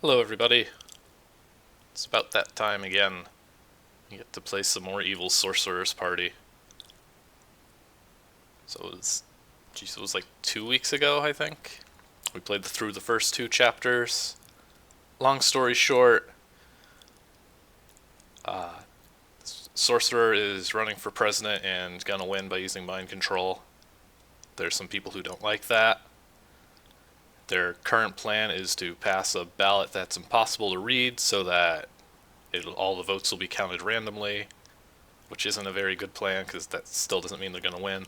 Hello everybody. It's about that time again. You get to play some more evil Sorcerer's Party. So it was like 2 weeks ago, I think. We played through the first two chapters. Long story short, Sorcerer is running for president and gonna win by using mind control. There's some people who don't like that. Their current plan is to pass a ballot that's impossible to read so that all the votes will be counted randomly, which isn't a very good plan because that still doesn't mean they're going to win.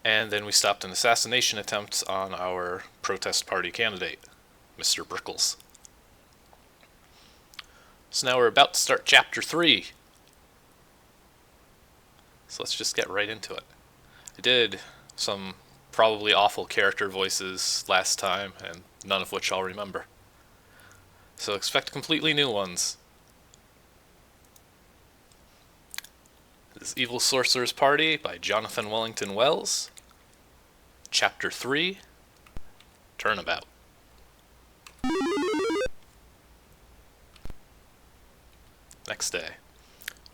And then we stopped an assassination attempt on our protest party candidate, Mr. Brickles. So now we're about to start chapter 3. So let's just get right into it. I did some probably awful character voices last time, and none of which I'll remember. So expect completely new ones. This is Evil Sorcerer's Party by Johnathan W. Chapter 3, Turnabout. Next day.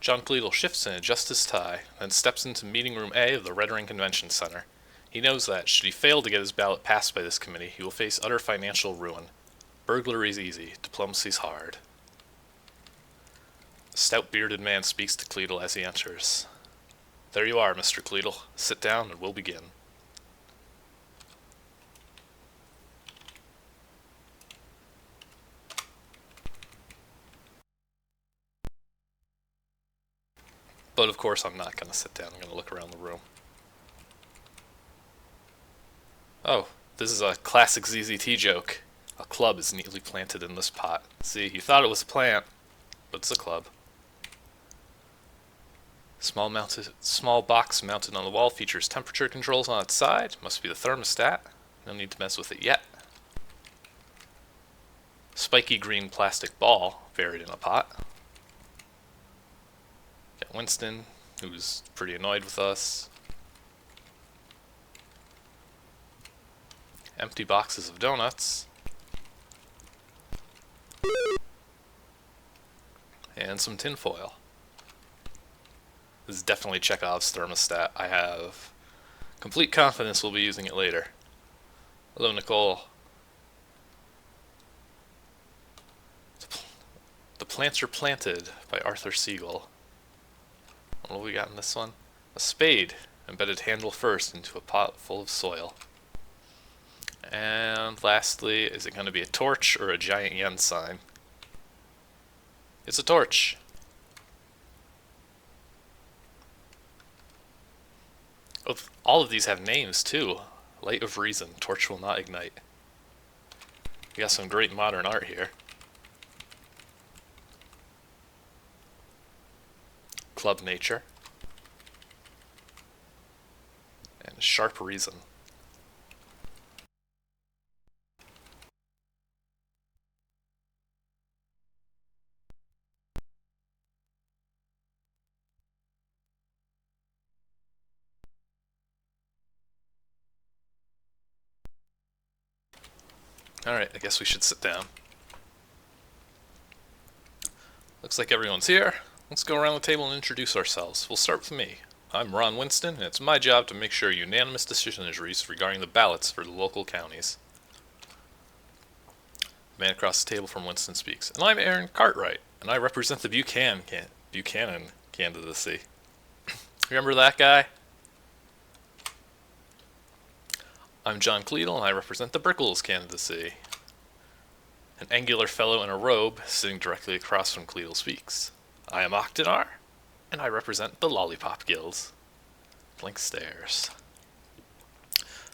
John Cleedle shifts and adjusts his tie, then steps into meeting room A of the Red Ring Convention Center. He knows that, should he fail to get his ballot passed by this committee, he will face utter financial ruin. Burglary's easy, diplomacy's hard. A stout bearded man speaks to Cleedle as he enters. There you are, Mr. Cleedle. Sit down and we'll begin. But of course I'm not going to sit down, I'm going to look around the room. Oh, this is a classic ZZT joke. A club is neatly planted in this pot. See, you thought it was a plant, but it's a club. Small box mounted on the wall features temperature controls on its side. Must be the thermostat. No need to mess with it yet. Spiky green plastic ball buried in a pot. Got Winston, who's pretty annoyed with us. Empty boxes of donuts. And some tinfoil. This is definitely Chekhov's thermostat. I have complete confidence we'll be using it later. Hello, Nicole. The Plants Are Planted by Arthur Siegel. What do we got in this one? A spade, embedded handle first into a pot full of soil. And lastly, is it going to be a torch or a giant yen sign? It's a torch. Oh, all of these have names too. Light of Reason, torch will not ignite. We got some great modern art here. Club Nature. And Sharp Reason. Alright, I guess we should sit down. Looks like everyone's here. Let's go around the table and introduce ourselves. We'll start with me. I'm Ron Winston, and it's my job to make sure a unanimous decision is reached regarding the ballots for the local counties. The man across the table from Winston speaks. And I'm Aaron Cartwright, and I represent the Buchanan candidacy. Remember that guy? I'm John Cleedle, and I represent the Brickles candidacy. An angular fellow in a robe, sitting directly across from Cleedle speaks. I am Octanar, and I represent the Lollipop Guilds. Blink stares.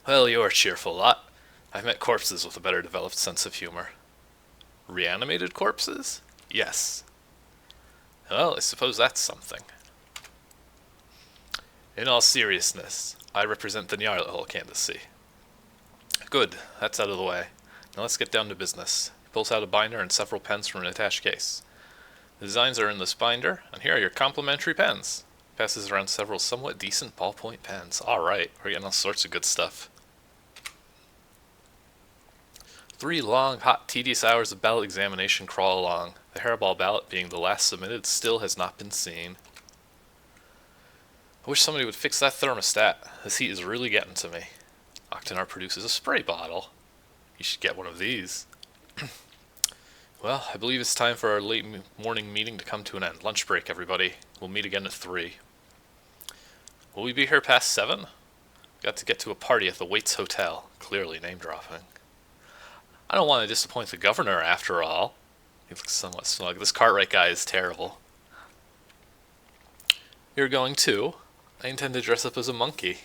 Well, you're a cheerful lot. I've met corpses with a better developed sense of humor. Reanimated corpses? Yes. Well, I suppose that's something. In all seriousness, I represent the Nyarlathotep candidacy. Good, that's out of the way. Now let's get down to business. He pulls out a binder and several pens from an attached case. The designs are in this binder, and here are your complimentary pens. Passes around several somewhat decent ballpoint pens. Alright, we're getting all sorts of good stuff. 3 long, hot, tedious hours of ballot examination crawl along. The hairball ballot, being the last submitted, still has not been seen. I wish somebody would fix that thermostat. This heat is really getting to me. Octanar produces a spray bottle. You should get one of these. Well, I believe it's time for our late morning meeting to come to an end. Lunch break, everybody. We'll meet again at 3. Will we be here past 7? Got to get to a party at the Waits Hotel. Clearly name dropping. I don't want to disappoint the governor after all. He looks somewhat smug. This Cartwright guy is terrible. You're going too? I intend to dress up as a monkey.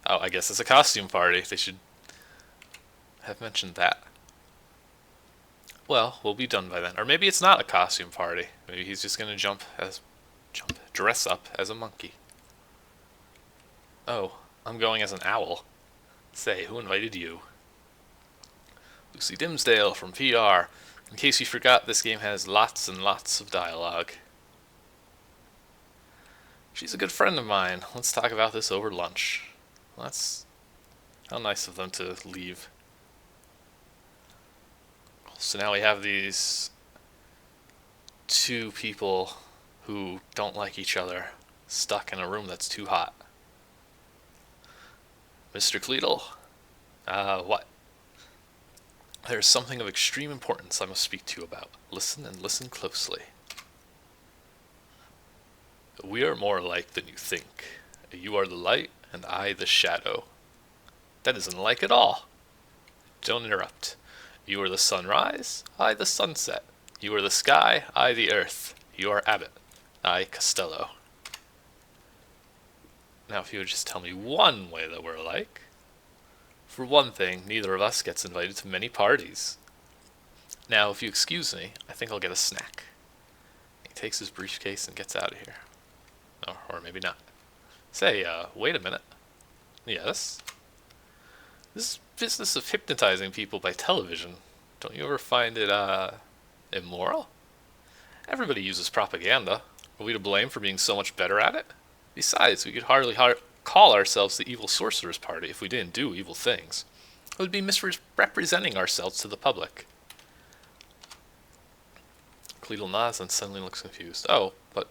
Oh, I guess it's a costume party. They should have mentioned that. Well, we'll be done by then. Or maybe it's not a costume party. Maybe he's just gonna dress up as a monkey. Oh, I'm going as an owl. Say, who invited you? Lucy Dimsdale from PR. In case you forgot, this game has lots and lots of dialogue. She's a good friend of mine. Let's talk about this over lunch. Well, that's how nice of them to leave. So now we have these 2 people who don't like each other stuck in a room that's too hot. Mr. Cleedle? What? There's something of extreme importance I must speak to you about. Listen and listen closely. We are more alike than you think. You are the light, and I the shadow. That isn't alike at all. Don't interrupt. You are the sunrise, I the sunset. You are the sky, I the earth. You are Abbott, I Costello. Now if you would just tell me one way that we're alike. For one thing, neither of us gets invited to many parties. Now, if you excuse me, I think I'll get a snack. He takes his briefcase and gets out of here. Or maybe not. Say, wait a minute. Yes? This business of hypnotizing people by television, don't you ever find it, immoral? Everybody uses propaganda. Are we to blame for being so much better at it? Besides, we could hardly call ourselves the Evil Sorcerer's Party if we didn't do evil things. It would be misrepresenting ourselves to the public. Cleedle nods and suddenly looks confused. Oh, but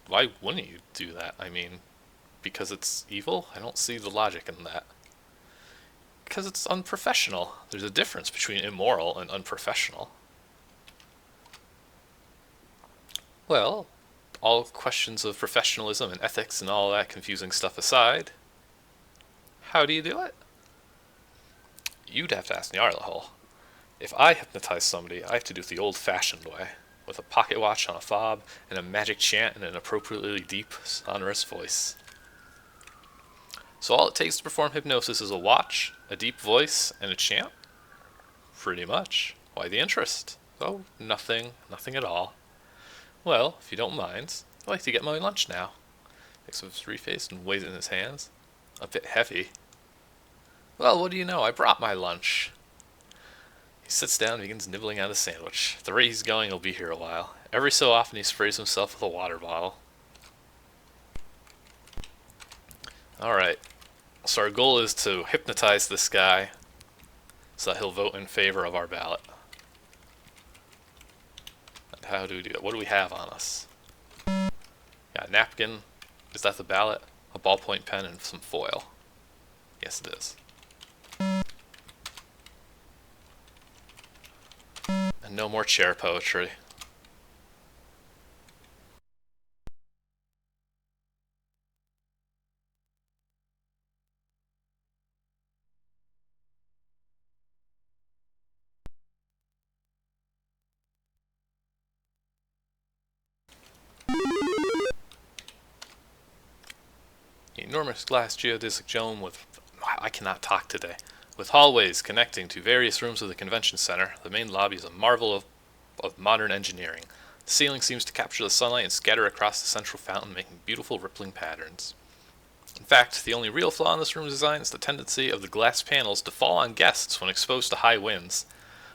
why wouldn't you do that? I mean, because it's evil? I don't see the logic in that. Because it's unprofessional. There's a difference between immoral and unprofessional. Well, all questions of professionalism and ethics and all that confusing stuff aside, how do you do it? You'd have to ask Nyarlathotep. If I hypnotize somebody, I have to do it the old-fashioned way, with a pocket watch on a fob and a magic chant in an appropriately deep, sonorous voice. So all it takes to perform hypnosis is a watch, a deep voice, and a chant? Pretty much. Why the interest? Oh, nothing at all. Well, if you don't mind, I'd like to get my lunch now. Takes up his briefcase and weighs it in his hands. A bit heavy. Well, what do you know? I brought my lunch. He sits down and begins nibbling at a sandwich. At the rate he's going, he'll be here a while. Every so often he sprays himself with a water bottle. Alright. So our goal is to hypnotize this guy so that he'll vote in favor of our ballot. And how do we do that? What do we have on us? Got a napkin. Is that the ballot? A ballpoint pen and some foil. Yes, it is. And no more chair poetry. Enormous glass geodesic dome with... I cannot talk today. With hallways connecting to various rooms of the convention center, the main lobby is a marvel of modern engineering. The ceiling seems to capture the sunlight and scatter across the central fountain, making beautiful rippling patterns. In fact, the only real flaw in this room's design is the tendency of the glass panels to fall on guests when exposed to high winds.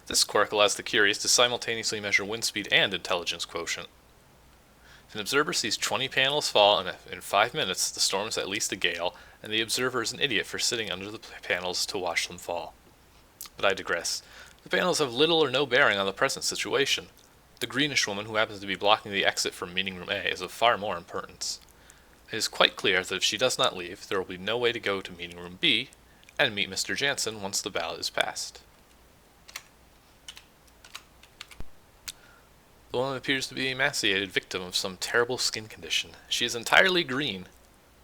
This quirk allows the curious to simultaneously measure wind speed and intelligence quotient. If an observer sees 20 panels fall in 5 minutes, the storm is at least a gale, and the observer is an idiot for sitting under the panels to watch them fall. But I digress. The panels have little or no bearing on the present situation. The greenish woman who happens to be blocking the exit from meeting room A is of far more importance. It is quite clear that if she does not leave, there will be no way to go to meeting room B and meet Mr. Jansen once the ballot is passed. The woman appears to be a emaciated victim of some terrible skin condition. She is entirely green.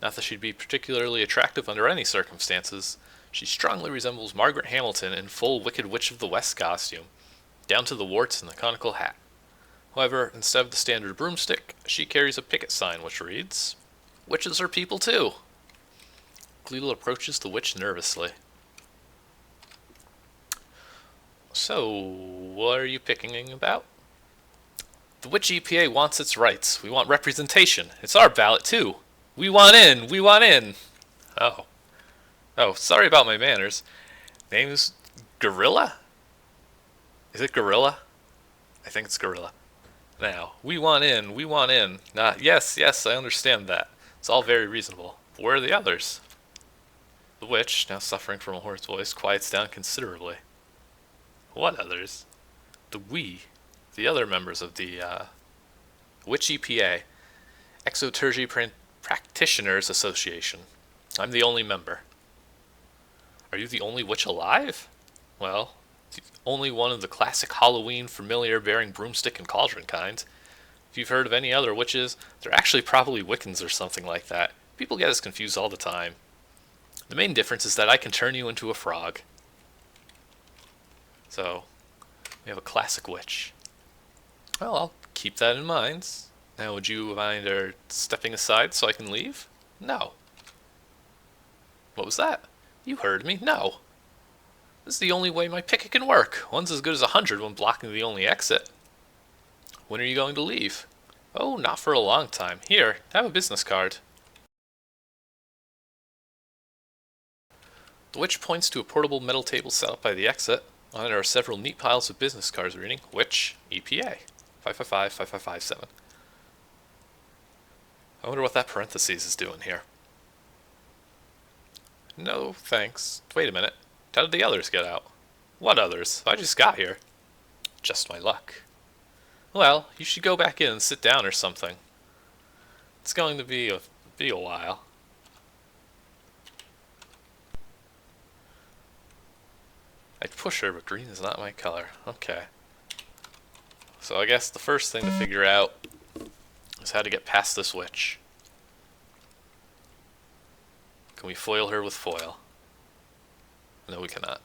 Not that she'd be particularly attractive under any circumstances. She strongly resembles Margaret Hamilton in full Wicked Witch of the West costume, down to the warts and the conical hat. However, instead of the standard broomstick, she carries a picket sign which reads, "Witches are people too." Cleedle approaches the witch nervously. "So, what are you picking about?" "The Witch EPA wants its rights. We want representation. It's our ballot too. We want in! We want in!" Oh. Oh, sorry about my manners. Name's Gorilla? Is it Gorilla? I think it's Gorilla. Now, we want in, we want in. Yes, I understand that. It's all very reasonable. But where are the others? The witch, now suffering from a hoarse voice, quiets down considerably. What others? The other members of the, Witch EPA, Exotergy Practitioners Association. I'm the only member. Are you the only witch alive? Well, the only one of the classic Halloween familiar bearing broomstick and cauldron kind. If you've heard of any other witches, they're actually probably Wiccans or something like that. People get us confused all the time. The main difference is that I can turn you into a frog. So, we have a classic witch. Well, I'll keep that in mind. Now, would you mind stepping aside so I can leave? No. What was that? You heard me. No. This is the only way my picket can work. One's as good as 100 when blocking the only exit. When are you going to leave? Oh, not for a long time. Here, have a business card. The witch points to a portable metal table set up by the exit. On it are several neat piles of business cards reading Witch EPA 555-5557. I wonder what that parentheses is doing here. No, thanks. Wait a minute. How did the others get out? What others? I just got here. Just my luck. Well, you should go back in and sit down or something. It's going to be a while. I'd push her, but green is not my color. Okay. So I guess the first thing to figure out is how to get past this witch. Can we foil her with foil? No, we cannot.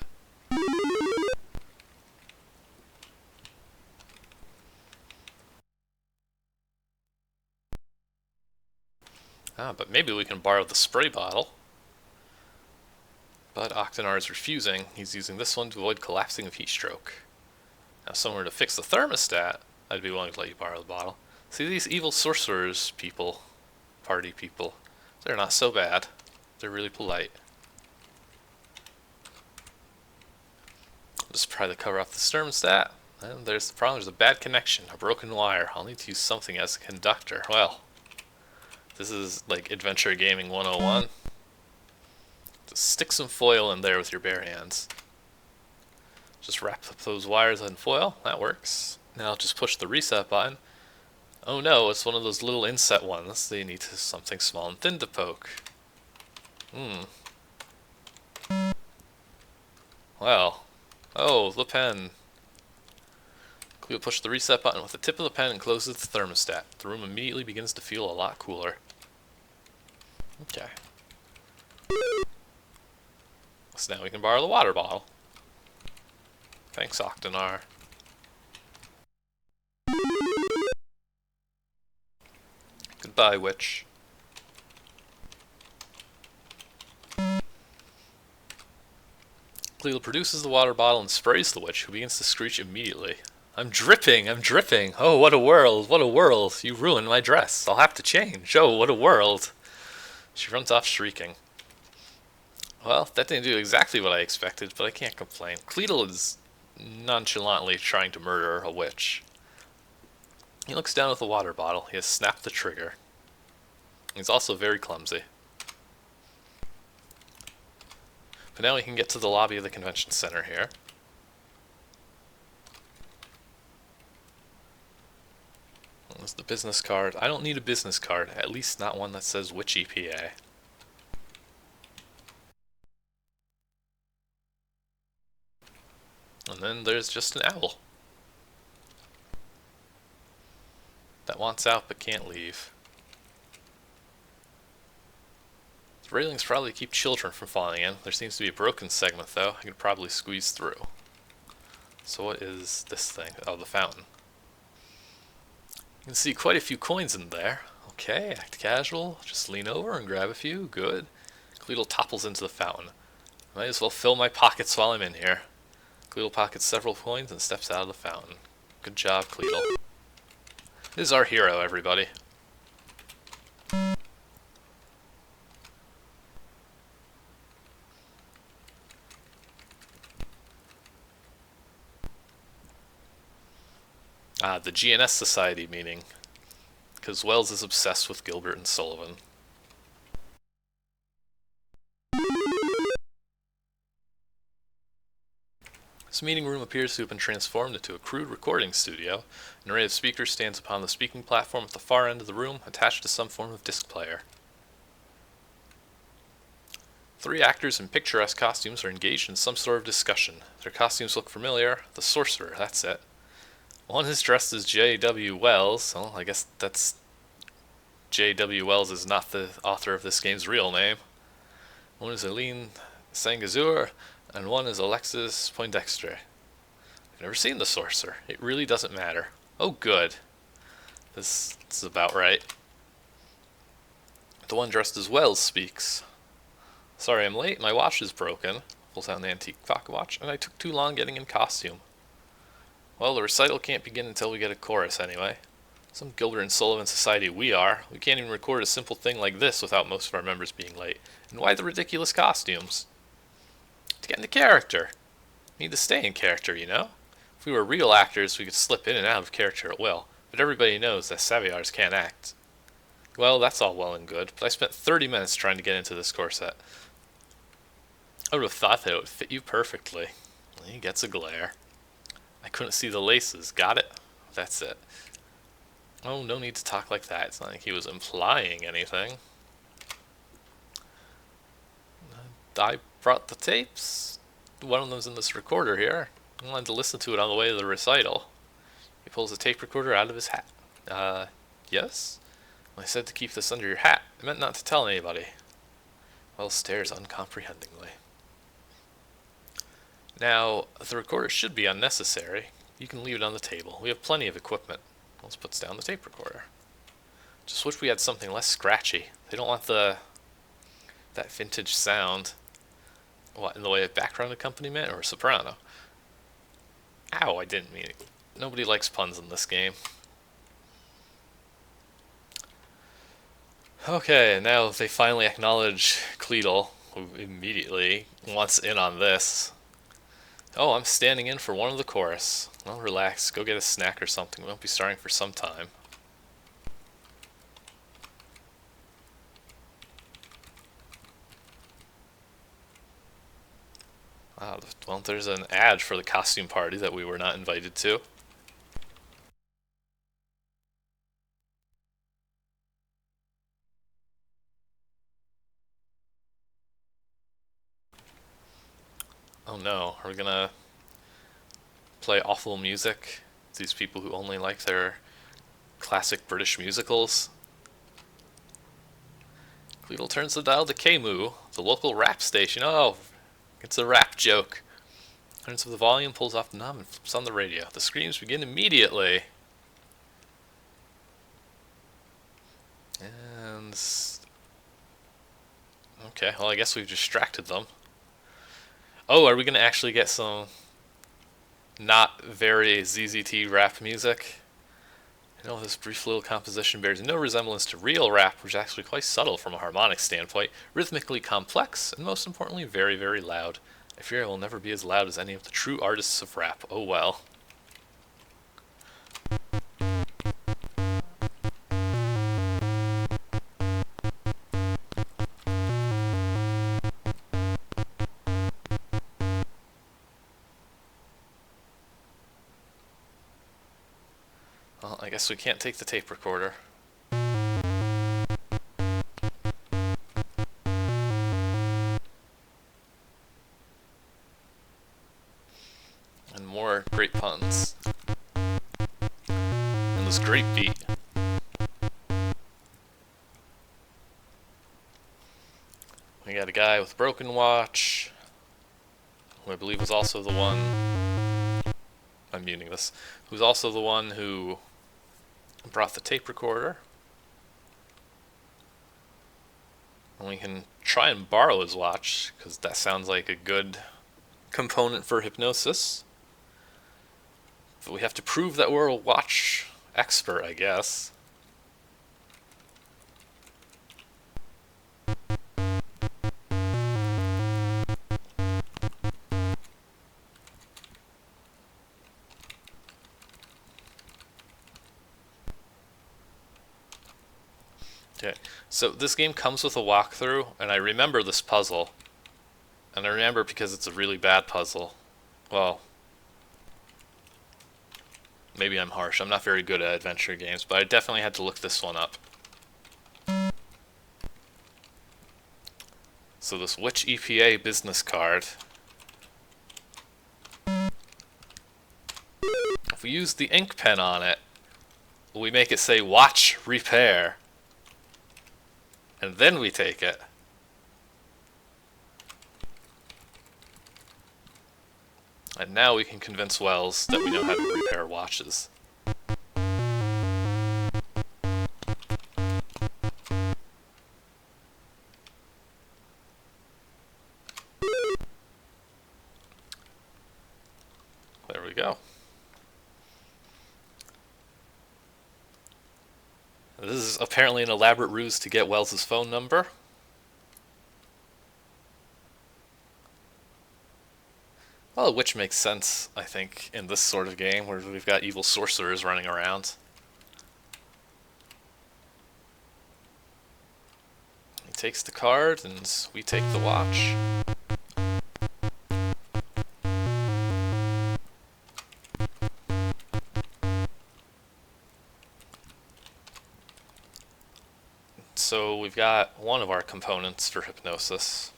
But maybe we can borrow the spray bottle. But Octonar is refusing. He's using this one to avoid collapsing of heat stroke. Now, if someone were to fix the thermostat, I'd be willing to let you borrow the bottle. See, these evil sorcerers people, party people, they're not so bad. They're really polite. Just pry the cover off the thermostat. And there's the problem. There's a bad connection, a broken wire. I'll need to use something as a conductor. Well, this is like Adventure Gaming 101. Just stick some foil in there with your bare hands. Just wrap up those wires in foil. That works. Now just push the reset button. Oh no, it's one of those little inset ones. They need something small and thin to poke. Well. Oh, the pen. We'll push the reset button with the tip of the pen and closes the thermostat. The room immediately begins to feel a lot cooler. Okay. So now we can borrow the water bottle. Thanks, Octonar. Goodbye, witch. Cleo produces the water bottle and sprays the witch, who begins to screech immediately. I'm dripping! I'm dripping! Oh, what a world! What a world! You ruined my dress! I'll have to change! Oh, what a world! She runs off shrieking. Well, that didn't do exactly what I expected, but I can't complain. Cleedle is nonchalantly trying to murder a witch. He looks down at the water bottle. He has snapped the trigger. He's also very clumsy. But now we can get to the lobby of the convention center here. There's the business card. I don't need a business card, at least not one that says which EPA. And then there's just an owl that wants out but can't leave. The railings probably keep children from falling in. There seems to be a broken segment though. I could probably squeeze through. So what is this thing? Oh, the fountain. You can see quite a few coins in there. Okay, act casual. Just lean over and grab a few. Good. Cleedle topples into the fountain. Might as well fill my pockets while I'm in here. Cleedle pockets several coins and steps out of the fountain. Good job, Cleedle. This is our hero, everybody. The GNS Society meeting. Because Wells is obsessed with Gilbert and Sullivan. This meeting room appears to have been transformed into a crude recording studio. An array of speakers stands upon the speaking platform at the far end of the room, attached to some form of disc player. 3 actors in picturesque costumes are engaged in some sort of discussion. Their costumes look familiar. The Sorcerer, that's it. One is dressed as J.W. Wells. Well, I guess that's... J.W. Wells is not the author of this game's real name. One is Eileen Sangazur, and one is Alexis Poindexter. I've never seen the Sorcerer. It really doesn't matter. Oh, good. This is about right. The one dressed as Wells speaks. Sorry I'm late, my watch is broken. Pulls out an antique clock watch, and I took too long getting in costume. Well, the recital can't begin until we get a chorus anyway. Some Gilbert and Sullivan society we are. We can't even record a simple thing like this without most of our members being late. And why the ridiculous costumes? To get into character. Need to stay in character, you know? If we were real actors, we could slip in and out of character at will. But everybody knows that Saviars can't act. Well, that's all well and good, but I spent 30 minutes trying to get into this corset. I would have thought that it would fit you perfectly. He gets a glare. I couldn't see the laces. Got it? That's it. Oh, no need to talk like that. It's not like he was implying anything. I brought the tapes. One of them's in this recorder here. I wanted to listen to it on the way to the recital. He pulls the tape recorder out of his hat. Yes? I said to keep this under your hat. I meant not to tell anybody. Wells stares uncomprehendingly. Now, the recorder should be unnecessary. You can leave it on the table. We have plenty of equipment. Wells puts down the tape recorder. Just wish we had something less scratchy. They don't want that vintage sound. What, in the way of background accompaniment or soprano? Ow, I didn't mean it. Nobody likes puns in this game. Okay, now they finally acknowledge Cleedle, who immediately wants in on this. Oh, I'm standing in for one of the chorus. Well, relax, go get a snack or something. We won't be starting for some time. Well, there's an ad for the costume party that we were not invited to. Oh no, are we gonna play awful music? These people who only like their classic British musicals? Cleedle turns the dial to KMOO, the local rap station. Oh, it's a rap joke. Turns up the volume, pulls off the knob, and flips on the radio. The screams begin immediately. And... okay, well I guess we've distracted them. Oh, are we going to actually get some not very ZZT rap music? You know, this brief little composition bears no resemblance to real rap, which is actually quite subtle from a harmonic standpoint, rhythmically complex, and most importantly, very, very loud. I fear it will never be as loud as any of the true artists of rap. Oh well. Well, I guess we can't take the tape recorder. And more great puns. And this great beat. We got a guy with a broken watch, who I believe was also the one... I'm muting this. Who's also the one who brought the tape recorder. And we can try and borrow his watch, because that sounds like a good component for hypnosis. But we have to prove that we're a watch expert, I guess. Okay, so this game comes with a walkthrough, and I remember this puzzle. And I remember because it's a really bad puzzle. Well, maybe I'm harsh. I'm not very good at adventure games, but I definitely had to look this one up. So this Witch EPA business card. If we use the ink pen on it, we make it say watch repair. And then we take it. And now we can convince Wells that we know how to repair watches. There we go. This is apparently an elaborate ruse to get Wells' phone number. Well, which makes sense, I think, in this sort of game where we've got evil sorcerers running around. He takes the card, and we take the watch. So we've got one of our components for hypnosis.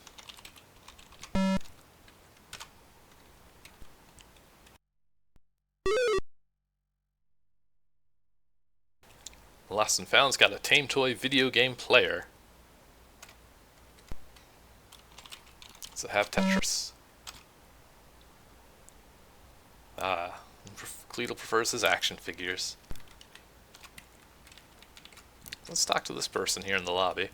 Lost and Found's got a Tame Toy video game player. Does it have Tetris? Cleedle prefers his action figures. Let's talk to this person here in the lobby.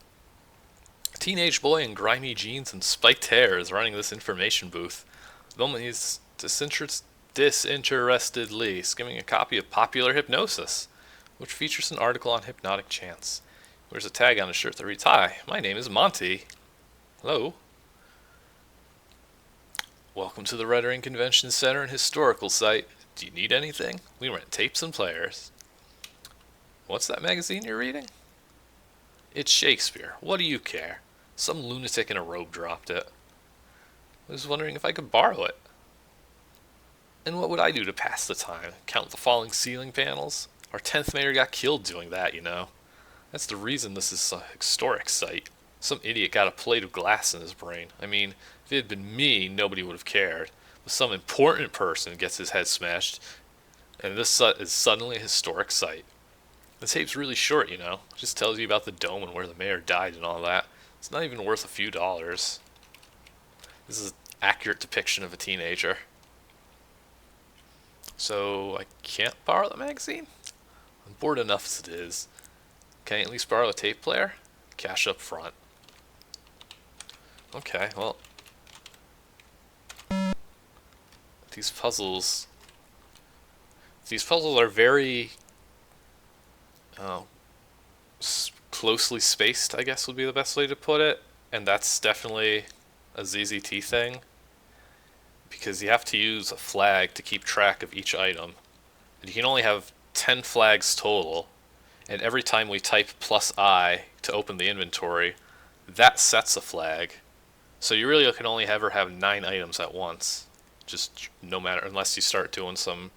A teenage boy in grimy jeans and spiked hair is running this information booth. The moment he's disinterestedly skimming a copy of Popular Hypnosis, which features an article on hypnotic chants. There's a tag on his shirt that reads, "Hi, my name is Monty. Hello. Welcome to the Red Ring Convention Center and Historical Site. Do you need anything? We rent tapes and players." What's that magazine you're reading? It's Shakespeare. What do you care? Some lunatic in a robe dropped it. I was wondering if I could borrow it. And what would I do to pass the time? Count the falling ceiling panels? Our 10th mayor got killed doing that, you know. That's the reason this is a historic site. Some idiot got a plate of glass in his brain. I mean, if it had been me, nobody would have cared. But some important person gets his head smashed, and this is suddenly a historic site. The tape's really short, you know. It just tells you about the dome and where the mayor died and all that. It's not even worth a few dollars. This is an accurate depiction of a teenager. So, I can't borrow the magazine? I'm bored enough as it is. Can I at least borrow a tape player? Cash up front. Okay, well. These puzzles are very closely spaced, I guess would be the best way to put it. And that's definitely a ZZT thing. Because you have to use a flag to keep track of each item. And you can only have 10 flags total. And every time we type +I to open the inventory, that sets a flag. So you really can only ever have 9 items at once. Just no matter, unless you start doing some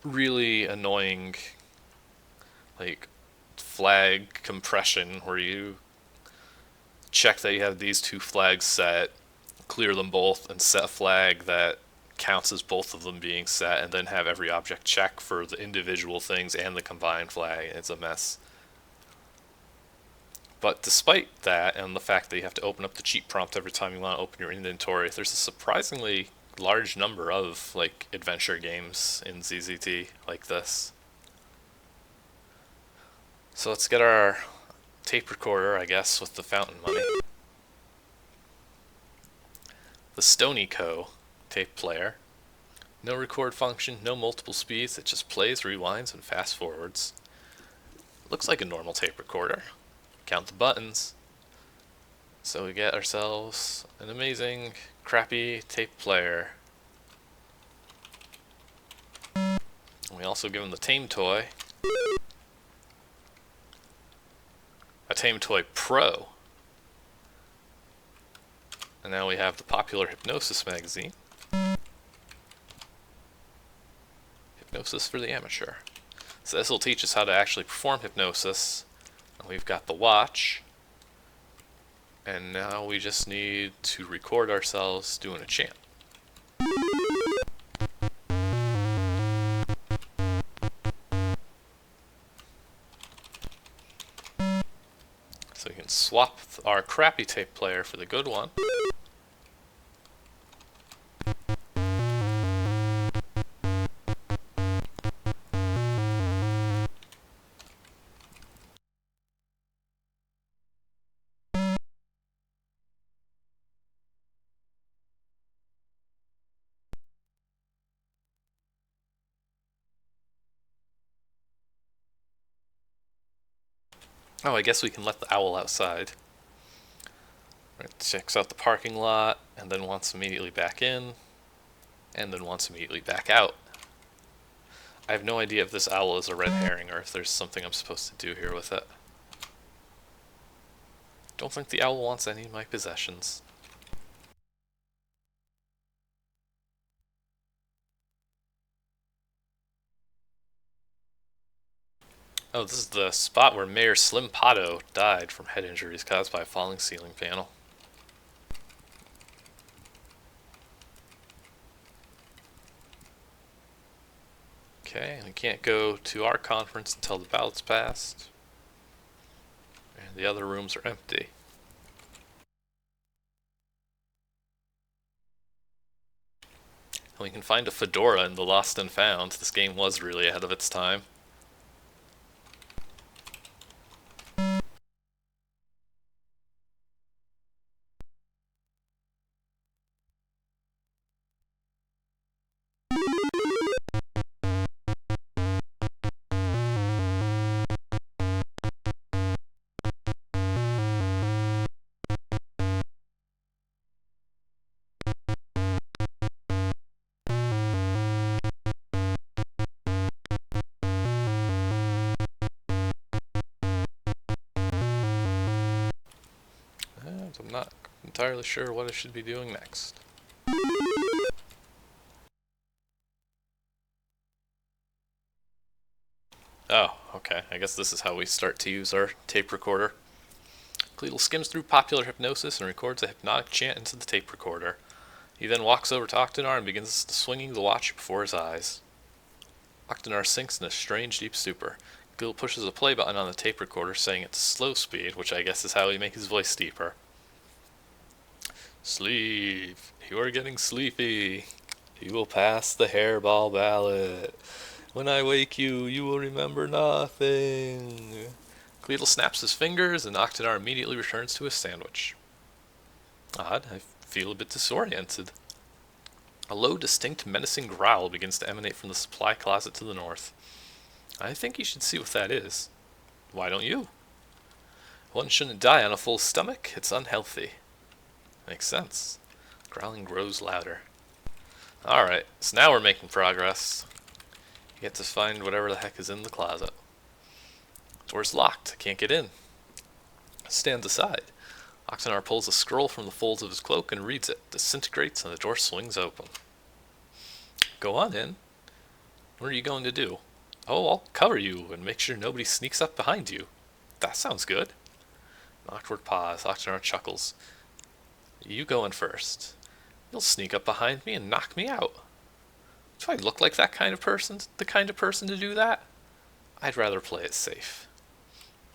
really annoying like flag compression, where you check that you have these two flags set, clear them both, and set a flag that counts as both of them being set, and then have every object check for the individual things and the combined flag. It's a mess. But despite that, and the fact that you have to open up the cheat prompt every time you want to open your inventory, there's a surprisingly large number of like adventure games in ZZT like this. So let's get our tape recorder, I guess, with the fountain money. The Stony Co. tape player. No record function, no multiple speeds, it just plays, rewinds, and fast forwards. Looks like a normal tape recorder. Count the buttons. So we get ourselves an amazing, crappy tape player. We also give him the Tame Toy. A Tame Toy Pro. And now we have the popular Hypnosis magazine. Hypnosis for the amateur. So this will teach us how to actually perform hypnosis. And we've got the watch. And now we just need to record ourselves doing a chant. So we can swap our crappy tape player for the good one. Oh, I guess we can let the owl outside. Right, checks out the parking lot, and then wants immediately back in, and then wants immediately back out. I have no idea if this owl is a red herring or if there's something I'm supposed to do here with it. Don't think the owl wants any of my possessions. Oh, this is the spot where Mayor Slim Pato died from head injuries caused by a falling ceiling panel. Okay, and we can't go to our conference until the ballot's passed. And the other rooms are empty. And we can find a fedora in the Lost and Found. This game was really ahead of its time. And I'm not entirely sure what I should be doing next. Oh, okay. I guess this is how we start to use our tape recorder. Cleedle skims through popular hypnosis and records a hypnotic chant into the tape recorder. He then walks over to Octanar and begins swinging the watch before his eyes. Octanar sinks in a strange deep stupor. Cleedle pushes a play button on the tape recorder, saying it's slow speed, which I guess is how he makes his voice deeper. Sleep. You are getting sleepy. You will pass the hairball ballot. When I wake you, you will remember nothing. Cleedle snaps his fingers, and Octanar immediately returns to his sandwich. Odd, I feel a bit disoriented. A low, distinct, menacing growl begins to emanate from the supply closet to the north. I think you should see what that is. Why don't you? One shouldn't die on a full stomach. It's unhealthy. Makes sense. Growling grows louder. Alright, so now we're making progress. You get to find whatever the heck is in the closet. Door's locked. I can't get in. Stand aside. Octanar pulls a scroll from the folds of his cloak and reads it. Disintegrates, and the door swings open. Go on in. What are you going to do? Oh, I'll cover you and make sure nobody sneaks up behind you. That sounds good. An awkward pause. Octonar chuckles. You go in first. You'll sneak up behind me and knock me out. Do I look like that kind of person? The kind of person to do that? I'd rather play it safe.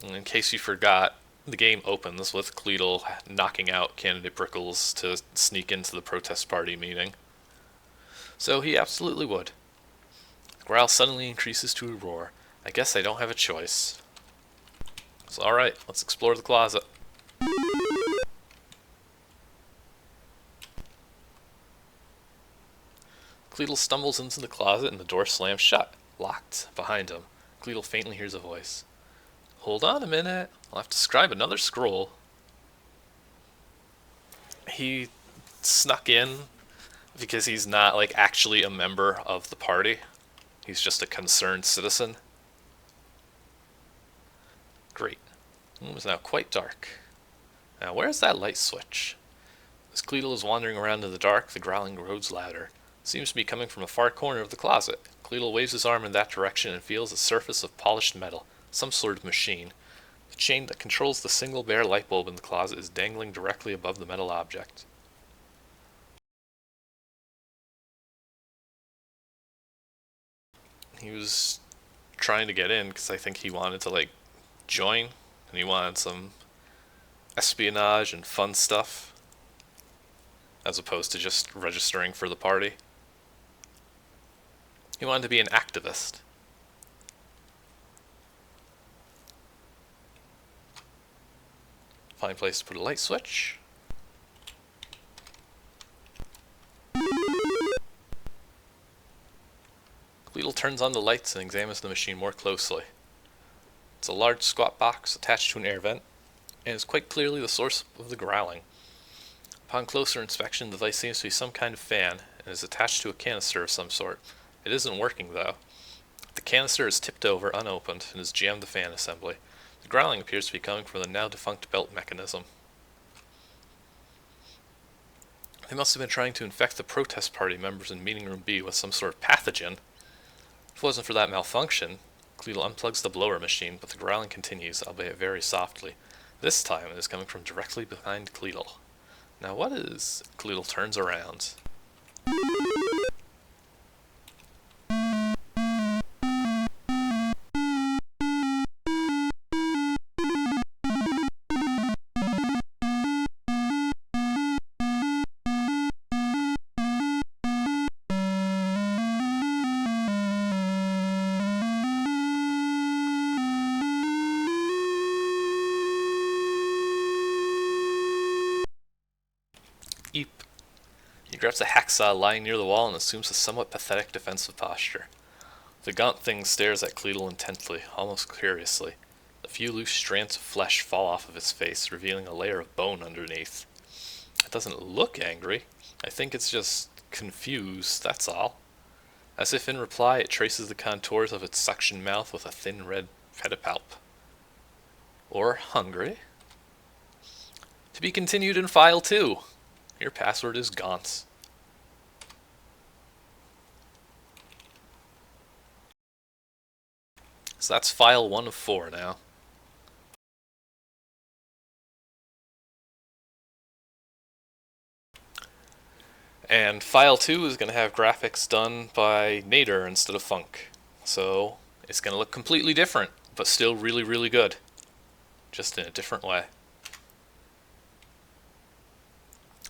And in case you forgot, the game opens with Cleedle knocking out candidate Brickles to sneak into the protest party meeting. So he absolutely would. The growl suddenly increases to a roar. I guess I don't have a choice. So alright, let's explore the closet. Cleedle stumbles into the closet and the door slams shut, locked behind him. Cleedle faintly hears a voice. Hold on a minute, I'll have to scribe another scroll. He snuck in because he's not like actually a member of the party. He's just a concerned citizen. Great. It was now quite dark. Now where's that light switch? As Cleedle is wandering around in the dark, the growling grows louder. It seems to be coming from a far corner of the closet. Cleedle waves his arm in that direction and feels a surface of polished metal, some sort of machine. The chain that controls the single bare light bulb in the closet is dangling directly above the metal object. He was trying to get in because I think he wanted to like join, and he wanted some espionage and fun stuff as opposed to just registering for the party. He wanted to be an activist. Find a place to put a light switch. Cleedle turns on the lights and examines the machine more closely. It's a large squat box attached to an air vent, and is quite clearly the source of the growling. Upon closer inspection, the device seems to be some kind of fan, and is attached to a canister of some sort. It isn't working, though. The canister is tipped over, unopened, and has jammed the fan assembly. The growling appears to be coming from the now-defunct belt mechanism. They must have been trying to infect the protest party members in Meeting Room B with some sort of pathogen. If it wasn't for that malfunction, Cleedle unplugs the blower machine, but the growling continues, albeit very softly. This time it is coming from directly behind Cleedle. Now what is... Cleedle turns around. Eep. He grabs a hacksaw lying near the wall and assumes a somewhat pathetic defensive posture. The gaunt thing stares at Cleedle intently, almost curiously. A few loose strands of flesh fall off of its face, revealing a layer of bone underneath. It doesn't look angry. I think it's just confused, that's all. As if in reply, it traces the contours of its suction mouth with a thin red pedipalp. Or hungry. To be continued in File 2. Your password is Gaunts. So that's File 1 of 4 now. And File 2 is going to have graphics done by Nader instead of Funk. So it's going to look completely different, but still really, really good. Just in a different way.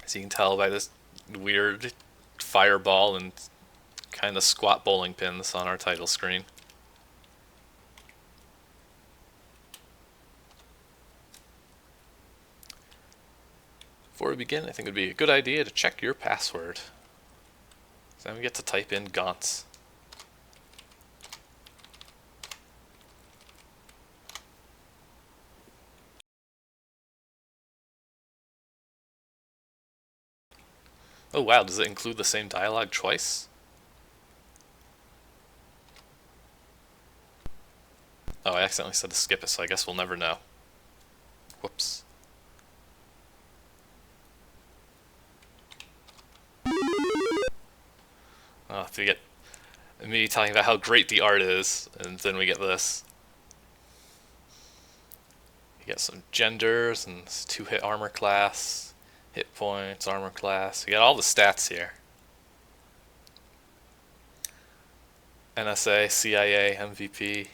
As you can tell by this weird fireball and kind of squat bowling pins on our title screen. Before we begin, I think it would be a good idea to check your password. So then we get to type in Gaunts. Oh wow, does it include the same dialogue twice? Oh, I accidentally said to skip it, so I guess we'll never know. Whoops. Oh, to get And me talking about how great the art is, and then we get this. You get some genders and 2-hit armor class, hit points, armor class. You got all the stats here. NSA, CIA, MVP,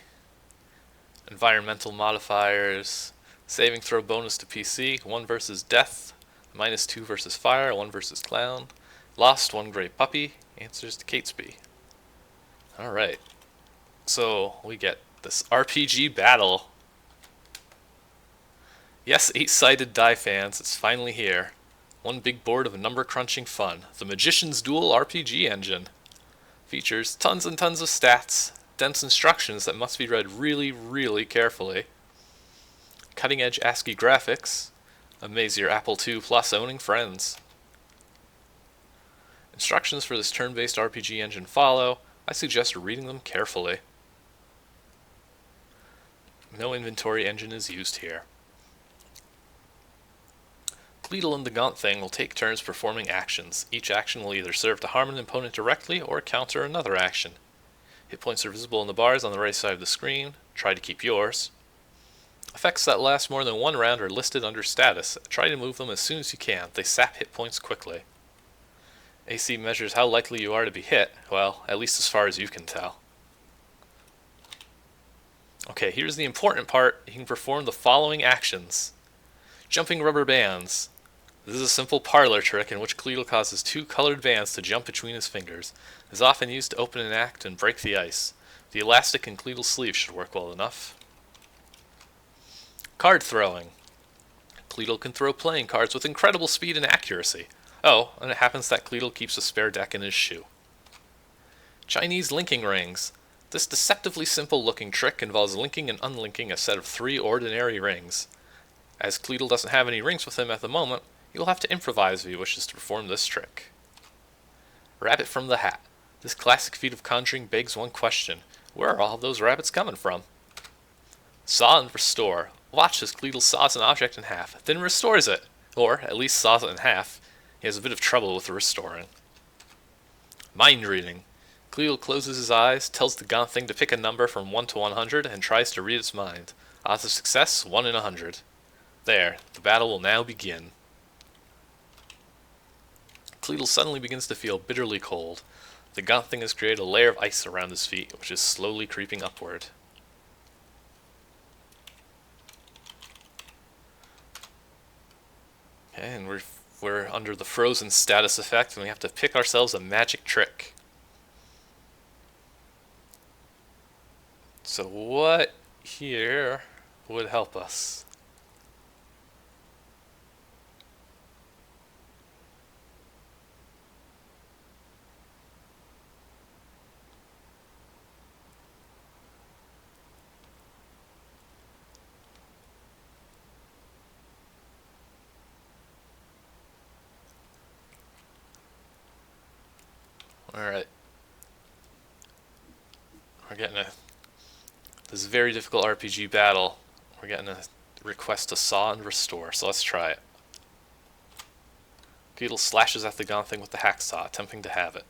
environmental modifiers, saving throw bonus to PC, 1 versus death, -2 versus fire, 1 versus clown, lost 1 gray puppy, answers to Catesby. Alright, so we get this RPG battle. Yes, 8-sided die fans, it's finally here. One big board of number crunching fun. The Magician's Duel RPG engine. Features tons and tons of stats, dense instructions that must be read really, really carefully, cutting-edge ASCII graphics, amaze your Apple II Plus owning friends. Instructions for this turn-based RPG engine follow. I suggest reading them carefully. No inventory engine is used here. Cleedle and the Gaunt Thing will take turns performing actions. Each action will either serve to harm an opponent directly or counter another action. Hit points are visible in the bars on the right side of the screen. Try to keep yours. Effects that last more than 1 round are listed under status. Try to move them as soon as you can. They sap hit points quickly. AC measures how likely you are to be hit. Well, at least as far as you can tell. Okay, here's the important part. You can perform the following actions. Jumping rubber bands. This is a simple parlor trick in which Cleedle causes 2 colored bands to jump between his fingers. It is often used to open an act and break the ice. The elastic in Cleedle's sleeve should work well enough. Card throwing. Cleedle can throw playing cards with incredible speed and accuracy. Oh, and it happens that Cleedle keeps a spare deck in his shoe. Chinese linking rings. This deceptively simple looking trick involves linking and unlinking a set of 3 ordinary rings. As Cleedle doesn't have any rings with him at the moment, you'll have to improvise if he wishes to perform this trick. Rabbit from the hat. This classic feat of conjuring begs one question. Where are all those rabbits coming from? Saw and restore. Watch as Cleedle saws an object in half, then restores it. Or, at least saws it in half. He has a bit of trouble with the restoring. Mind reading. Cleedle closes his eyes, tells the Gaunt Thing to pick a number from 1 to 100, and tries to read its mind. Odds of success, 1 in 100. There, the battle will now begin. Cleedle suddenly begins to feel bitterly cold. The Gaunt Thing has created a layer of ice around his feet, which is slowly creeping upward. Okay, and we're under the frozen status effect, and we have to pick ourselves a magic trick. So what here would help us? Alright. We're getting this very difficult RPG battle. We're getting a request to saw and restore, so let's try it. Cleedle slashes at the Gaunt Thing with the hacksaw, attempting to have it.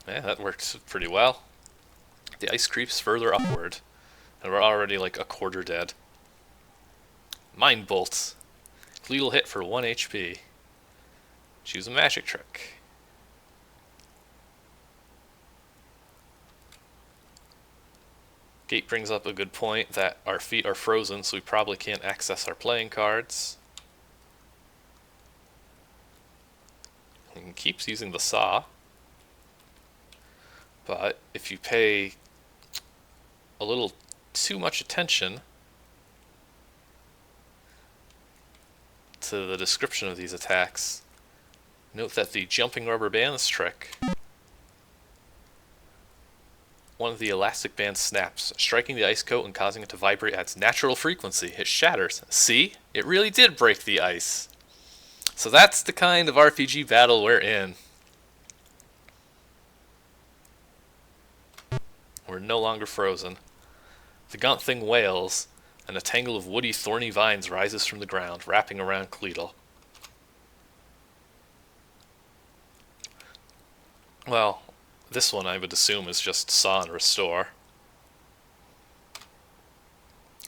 Yeah, that works pretty well. The ice creeps further upward, and we're already like a quarter dead. Mind Bolt. Cleedle hit for 1 HP. Choose a magic trick. Gate brings up a good point that our feet are frozen, so we probably can't access our playing cards. He keeps using the saw, but if you pay a little too much attention to the description of these attacks, note that the jumping rubber bands trick, one of the elastic bands snaps, striking the ice coat and causing it to vibrate at its natural frequency. It shatters. See? It really did break the ice. So that's the kind of RPG battle we're in. We're no longer frozen. The Gaunt Thing wails, and a tangle of woody, thorny vines rises from the ground, wrapping around Cleedle. Well, This one I would assume is just saw and restore.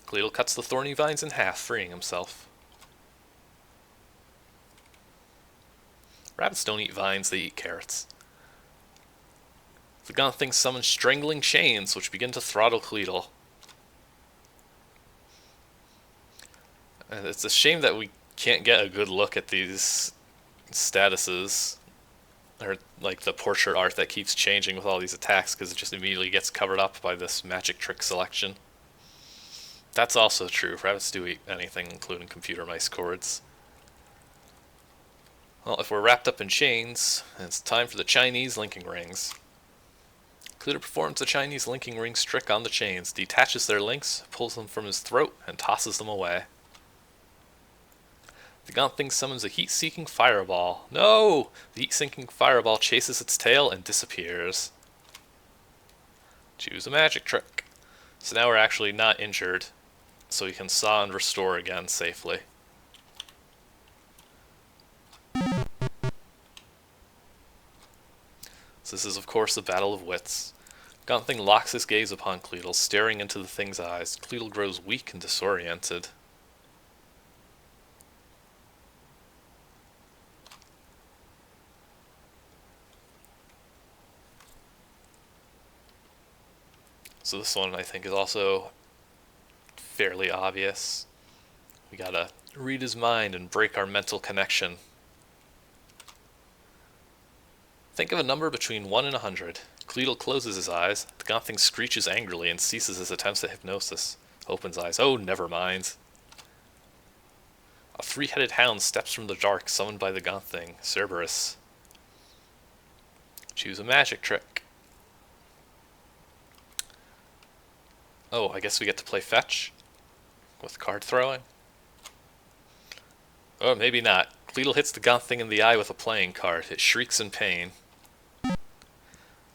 Cleedle cuts the thorny vines in half, freeing himself. Rabbits don't eat vines, they eat carrots. The gaunt thing summons strangling chains, which begin to throttle Cleedle. And it's a shame that we can't get a good look at these statuses, or like the portrait art that keeps changing with all these attacks, because it just immediately gets covered up by this magic trick selection. That's also true. Rabbits do eat anything, including computer mice cords. Well, if we're wrapped up in chains, it's time for the Chinese linking rings. Cleedle performs the Chinese linking rings trick on the chains, detaches their links, pulls them from his throat, and tosses them away. The gaunt thing summons a heat-seeking fireball. No! The heat-seeking fireball chases its tail and disappears. Choose a magic trick. So now we're actually not injured, so we can saw and restore again safely. So this is of course the battle of wits. Gaunt thing locks his gaze upon Cleedle, staring into the thing's eyes. Cleedle grows weak and disoriented. So this one I think is also fairly obvious. We gotta read his mind and break our mental connection. Think of a number between 1 and 100. Cleedle closes his eyes. The gaunt thing screeches angrily and ceases his attempts at hypnosis. Opens eyes. Oh, never mind. A three-headed hound steps from the dark, summoned by the gaunt thing, Cerberus. Choose a magic trick. Oh, I guess we get to play fetch? With card throwing? Oh, maybe not. Cleedle hits the gaunt thing in the eye with a playing card. It shrieks in pain.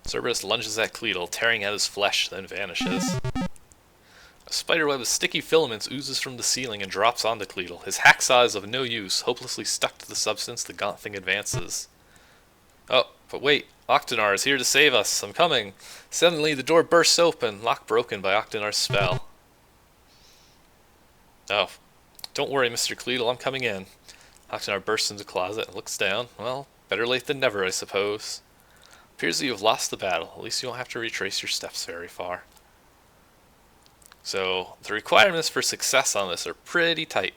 Cerberus lunges at Cleedle, tearing at his flesh, then vanishes. A spiderweb of sticky filaments oozes from the ceiling and drops onto Cleedle. His hacksaw is of no use, hopelessly stuck to the substance. The gaunt thing advances. Oh, but wait, Octanar is here to save us. I'm coming. Suddenly, the door bursts open, lock broken by Octanar's spell. Oh, don't worry, Mr. Cleedle, I'm coming in. Octanar bursts into the closet and looks down. Well, better late than never, I suppose. Appears that you have lost the battle. At least you won't have to retrace your steps very far. So, the requirements for success on this are pretty tight.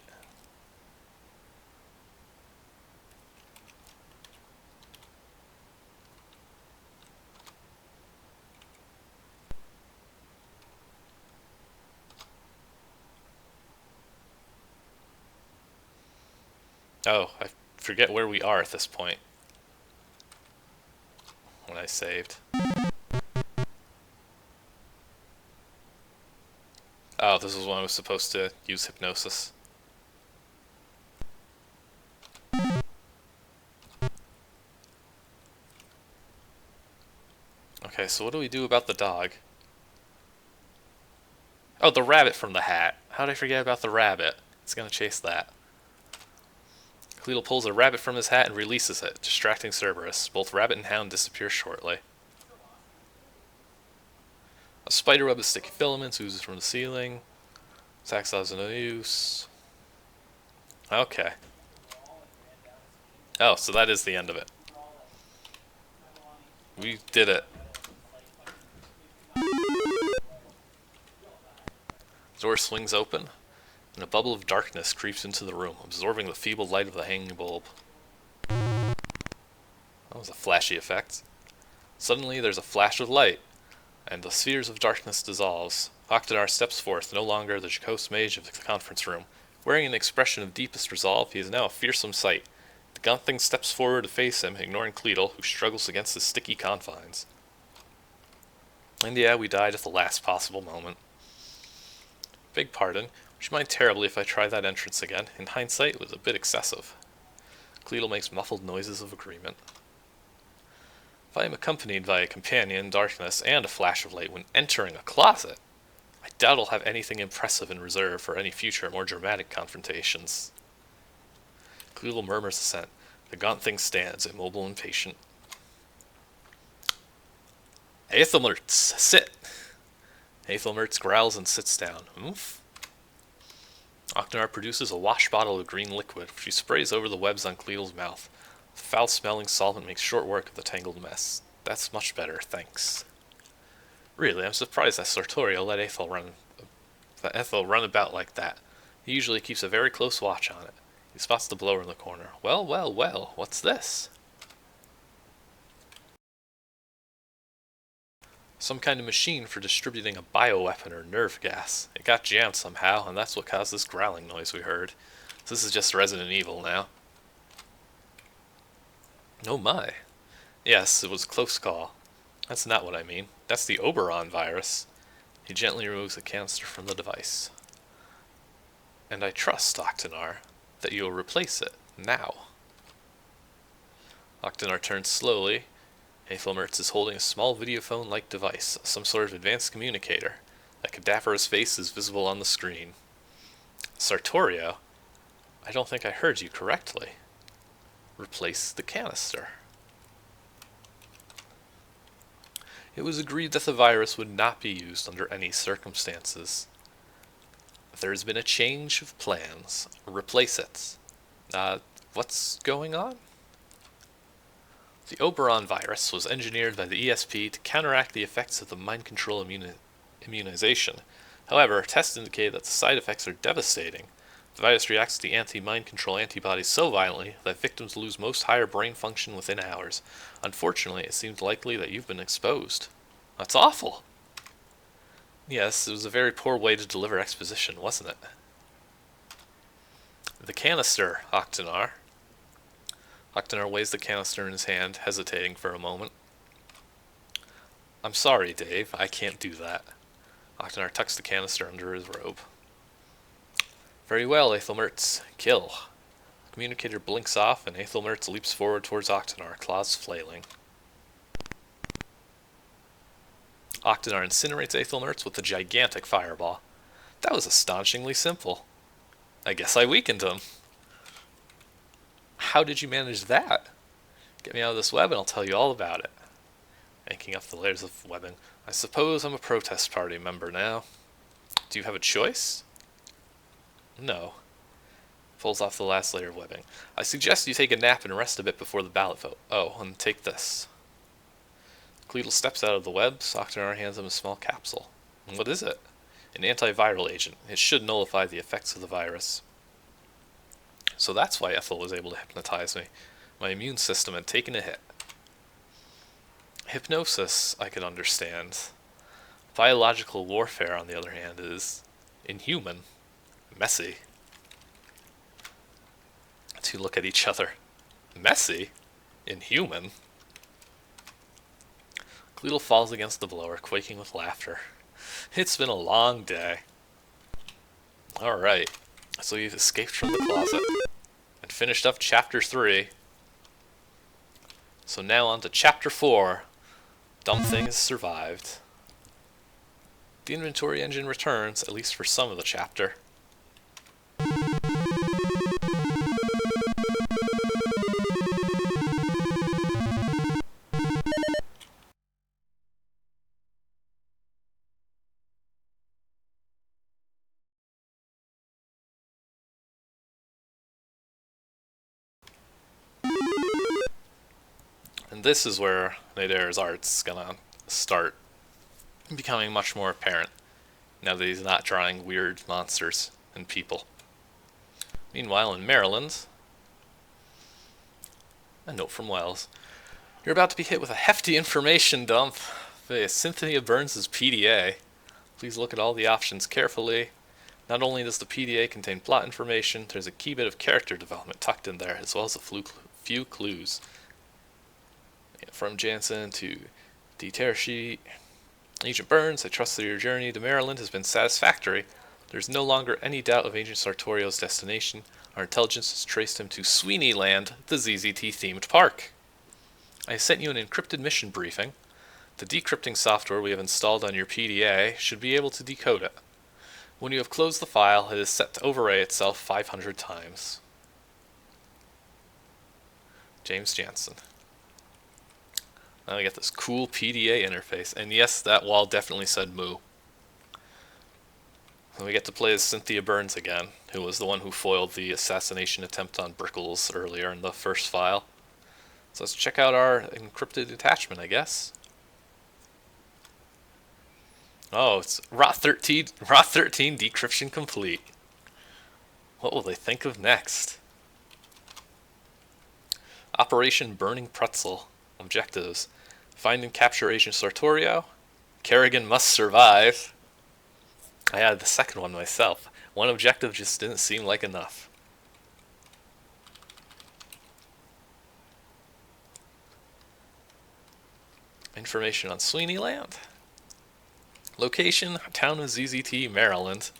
Oh, I forget where we are at this point. When I saved. Oh, this is when I was supposed to use hypnosis. Okay, so what do we do about the dog? Oh, the rabbit from the hat. How did I forget about the rabbit? It's gonna chase that. Cleedle pulls a rabbit from his hat and releases it, distracting Cerberus. Both rabbit and hound disappear shortly. A spiderweb of sticky filaments oozes from the ceiling. Hacksaw is no use. Okay. Oh, so that is the end of it. We did it. The door swings open, and a bubble of darkness creeps into the room, absorbing the feeble light of the hanging bulb. That was a flashy effect. Suddenly, there's a flash of light, and the spheres of darkness dissolves. Octanar steps forth, no longer the jocose mage of the conference room. Wearing an expression of deepest resolve, he is now a fearsome sight. The gaunt thing steps forward to face him, ignoring Cleedle, who struggles against his sticky confines. And yeah, we died at the last possible moment. Beg pardon. Would you mind terribly if I try that entrance again? In hindsight, it was a bit excessive. Cleedle makes muffled noises of agreement. If I am accompanied by a companion, darkness, and a flash of light when entering a closet, I doubt I'll have anything impressive in reserve for any future, more dramatic confrontations. Cleedle murmurs assent. The gaunt thing stands, immobile and patient. Aethelmertz, sit! Aethelmertz growls and sits down. Oof. Octanar produces a wash bottle of green liquid, which he sprays over the webs on Cleedle's mouth. The foul-smelling solvent makes short work of the tangled mess. That's much better, thanks. Really, I'm surprised that Sortorio let Ethel run about like that. He usually keeps a very close watch on it. He spots the blower in the corner. Well, well, well, what's this? Some kind of machine for distributing a bioweapon or nerve gas. It got jammed somehow, and that's what caused this growling noise we heard. So this is just Resident Evil now. Oh my. Yes, it was a close call. That's not what I mean. That's the Oberon virus. He gently removes the canister from the device. And I trust, Octanar, that you will replace it now. Octanar turns slowly. Aethelmertz is holding a small videophone-like device, some sort of advanced communicator. A cadaverous face is visible on the screen. Sartorio, I don't think I heard you correctly. Replace the canister. It was agreed that the virus would not be used under any circumstances. There has been a change of plans. Replace it. What's going on? The Oberon virus was engineered by the ESP to counteract the effects of the mind control immunization. However, tests indicate that the side effects are devastating. The virus reacts to the anti-mind control antibodies so violently that victims lose most higher brain function within hours. Unfortunately, it seems likely that you've been exposed. That's awful! Yes, it was a very poor way to deliver exposition, wasn't it? The canister, Octanar. Octanar weighs the canister in his hand, hesitating for a moment. I'm sorry, Dave, I can't do that. Octanar tucks the canister under his robe. Very well, Aethelmertz. Kill. The communicator blinks off, and Aethelmertz leaps forward towards Octanar, claws flailing. Octanar incinerates Aethelmertz with a gigantic fireball. That was astonishingly simple. I guess I weakened him. How did you manage that? Get me out of this web and I'll tell you all about it. Yanking up the layers of webbing. I suppose I'm a protest party member now. Do you have a choice? No. Pulls off the last layer of webbing. I suggest you take a nap and rest a bit before the ballot vote. Oh, and take this. Cleedle steps out of the web. Octanar hands him a small capsule. And what is it? An antiviral agent. It should nullify the effects of the virus. So that's why Ethel was able to hypnotize me. My immune system had taken a hit. Hypnosis, I could understand. Biological warfare, on the other hand, is inhuman. Messy. The two look at each other. Messy? Inhuman? Cleedle falls against the blower, quaking with laughter. It's been a long day. Alright, so you've escaped from the closet and finished up Chapter 3. So now on to Chapter 4. Dumb Thing has survived. The inventory engine returns, at least for some of the chapter. And this is where Nader's art's gonna start becoming much more apparent, now that he's not drawing weird monsters and people. Meanwhile, in Maryland, a note from Wells. You're about to be hit with a hefty information dump via Cynthia Burns' PDA. Please look at all the options carefully. Not only does the PDA contain plot information, there's a key bit of character development tucked in there, as well as a few clues. From Jansen to D. Tershi. Agent Burns, I trust that your journey to Maryland has been satisfactory. There's no longer any doubt of Agent Sartorio's destination. Our intelligence has traced him to Sweeney Land, the ZZT-themed park. I sent you an encrypted mission briefing. The decrypting software we have installed on your PDA should be able to decode it. When you have closed the file, it is set to overwrite itself 500 times. James Jansen. Now we get this cool PDA interface, and yes, that wall definitely said moo. And we get to play as Cynthia Burns again, who was the one who foiled the assassination attempt on Brickles earlier in the first file. So let's check out our encrypted attachment, I guess. Oh, it's ROT13 decryption complete. What will they think of next? Operation Burning Pretzel. Objectives: find and capture Agent Sartorio. Kerrigan must survive. I added the second one myself. One objective just didn't seem like enough. Information on Sweeney Land. Location: town of ZZT, Maryland.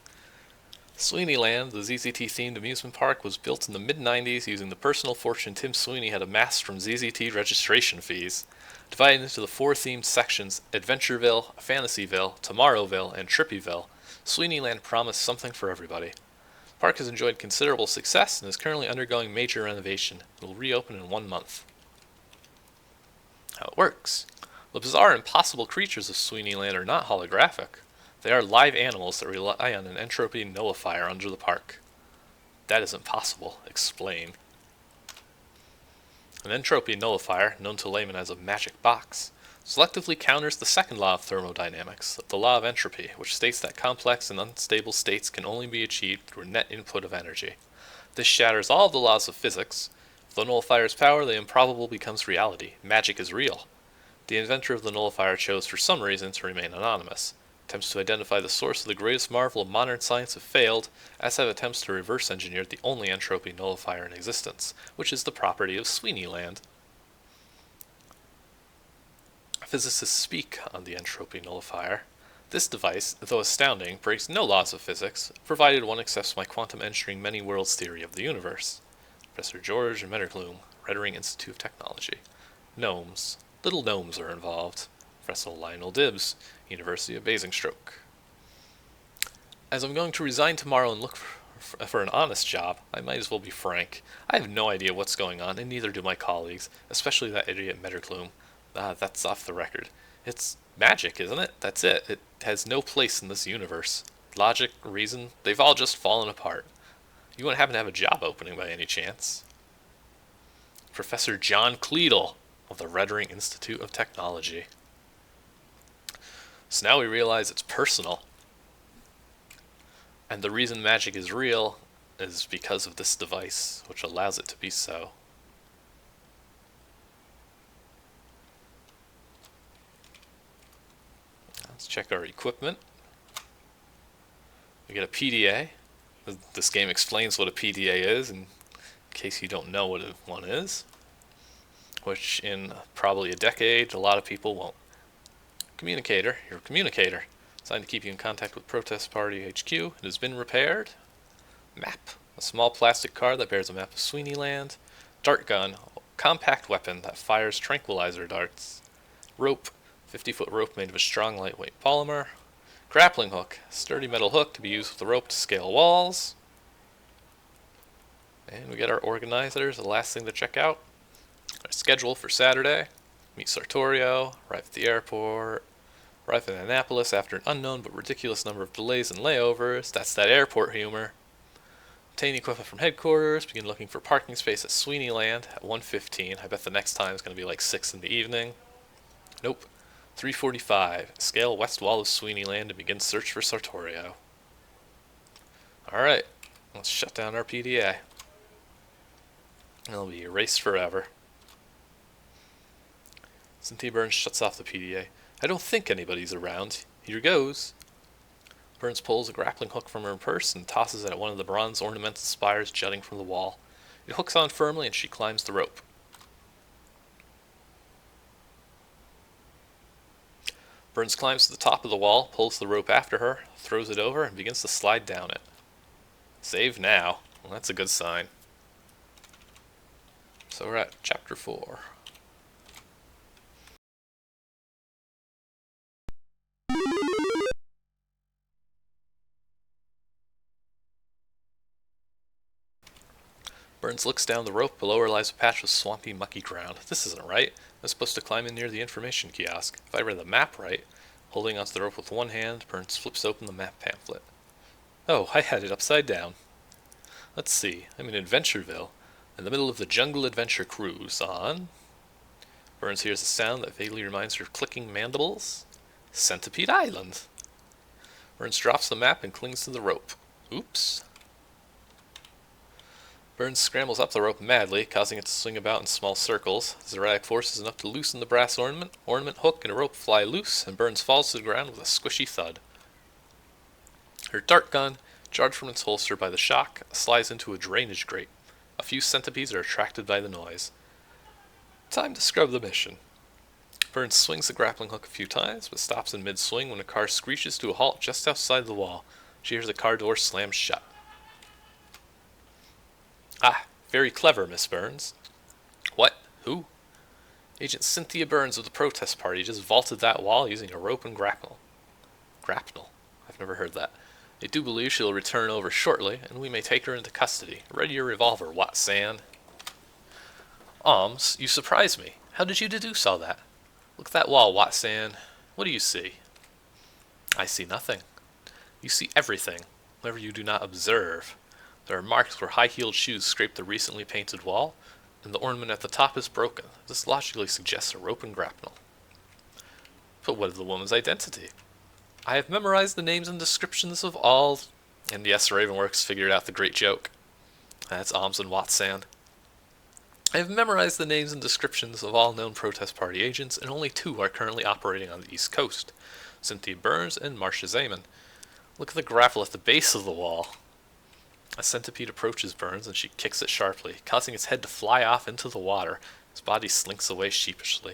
Sweeney Land, the ZZT-themed amusement park, was built in the mid-90s using the personal fortune Tim Sweeney had amassed from ZZT registration fees. Divided into the 4 themed sections, Adventureville, Fantasyville, Tomorrowville, and Trippyville, Sweeney Land promised something for everybody. The park has enjoyed considerable success and is currently undergoing major renovation. It will reopen in 1 month. How it works. The bizarre and impossible creatures of Sweeney Land are not holographic. They are live animals that rely on an entropy nullifier under the park. That isn't possible. Explain. An entropy nullifier, known to laymen as a magic box, selectively counters the second law of thermodynamics, the law of entropy, which states that complex and unstable states can only be achieved through a net input of energy. This shatters all of the laws of physics. If the nullifier's power, the improbable becomes reality. Magic is real. The inventor of the nullifier chose for some reason to remain anonymous. Attempts to identify the source of the greatest marvel of modern science have failed, as have attempts to reverse engineer the only entropy nullifier in existence, which is the property of Sweeney Land. Physicists speak on the entropy nullifier. This device, though astounding, breaks no laws of physics, provided one accepts my quantum engineering many worlds theory of the universe. Professor George Metterklume, Reddering Institute of Technology. Gnomes. Little gnomes are involved. Professor Lionel Dibbs, University of Basingstoke. As I'm going to resign tomorrow and look for an honest job, I might as well be frank. I have no idea what's going on, and neither do my colleagues, especially that idiot Metterklume. That's off the record. It's magic, isn't it? That's it. It has no place in this universe. Logic, reason, they've all just fallen apart. You wouldn't happen to have a job opening by any chance? Professor John Cleedle of the Reddering Institute of Technology. So now we realize it's personal. And the reason magic is real is because of this device, which allows it to be so. Let's check our equipment. We get a PDA. This game explains what a PDA is, in case you don't know what one is. Which in probably a decade, a lot of people won't. Communicator, you're a communicator. Designed to keep you in contact with Protest Party HQ. It has been repaired. Map, a small plastic card that bears a map of Sweeney Land. Dart gun, a compact weapon that fires tranquilizer darts. Rope, 50-foot rope made of a strong, lightweight polymer. Grappling hook, sturdy metal hook to be used with the rope to scale walls. And we get our organizers, the last thing to check out. Our schedule for Saturday: meet Sartorio, arrive at the airport, arrive in Annapolis after an unknown but ridiculous number of delays and layovers. That's that airport humor. Obtain equipment from headquarters, begin looking for parking space at Sweeney Land at 1:15. I bet the next time is going to be like 6 in the evening. Nope. 3:45. Scale west wall of Sweeney Land and begin search for Sartorio. Alright, let's shut down our PDA. It'll be erased forever. Cynthia Burns shuts off the PDA. I don't think anybody's around. Here goes. Burns pulls a grappling hook from her purse and tosses it at one of the bronze ornamental spires jutting from the wall. It hooks on firmly and she climbs the rope. Burns climbs to the top of the wall, pulls the rope after her, throws it over, and begins to slide down it. Save now. Well, that's a good sign. So we're at Chapter 4. Burns looks down the rope. Below her lies a patch of swampy, mucky ground. This isn't right. I'm supposed to climb in near the information kiosk. If I read the map right, holding onto the rope with one hand, Burns flips open the map pamphlet. Oh, I had it upside down. Let's see. I'm in Adventureville, in the middle of the Jungle Adventure cruise on... Burns hears a sound that vaguely reminds her of clicking mandibles. Centipede Island. Burns drops the map and clings to the rope. Oops. Burns scrambles up the rope madly, causing it to swing about in small circles. His erratic force is enough to loosen the brass ornament hook and a rope fly loose, and Burns falls to the ground with a squishy thud. Her dart gun, jarred from its holster by the shock, slides into a drainage grate. A few centipedes are attracted by the noise. Time to scrub the mission. Burns swings the grappling hook a few times, but stops in mid-swing when a car screeches to a halt just outside the wall. She hears the car door slam shut. Ah, very clever, Miss Burns. What? Who? Agent Cynthia Burns of the protest party just vaulted that wall using a rope and grapnel. Grapnel? I've never heard that. I do believe she'll return over shortly, and we may take her into custody. Ready your revolver, Watson. Alms, you surprise me. How did you deduce all that? Look at that wall, Watson. What do you see? I see nothing. You see everything, whatever you do not observe. There are marks where high-heeled shoes scrape the recently painted wall, and the ornament at the top is broken. This logically suggests a rope and grapnel. But what of the woman's identity? I have memorized the names and descriptions of all... And yes, Ravenworks figured out the great joke. That's Alms and Watson. I have memorized the names and descriptions of all known protest party agents, and only 2 are currently operating on the East Coast. Cynthia Burns and Marcia Zaman. Look at the grapple at the base of the wall. A centipede approaches Burns, and she kicks it sharply, causing its head to fly off into the water. Its body slinks away sheepishly.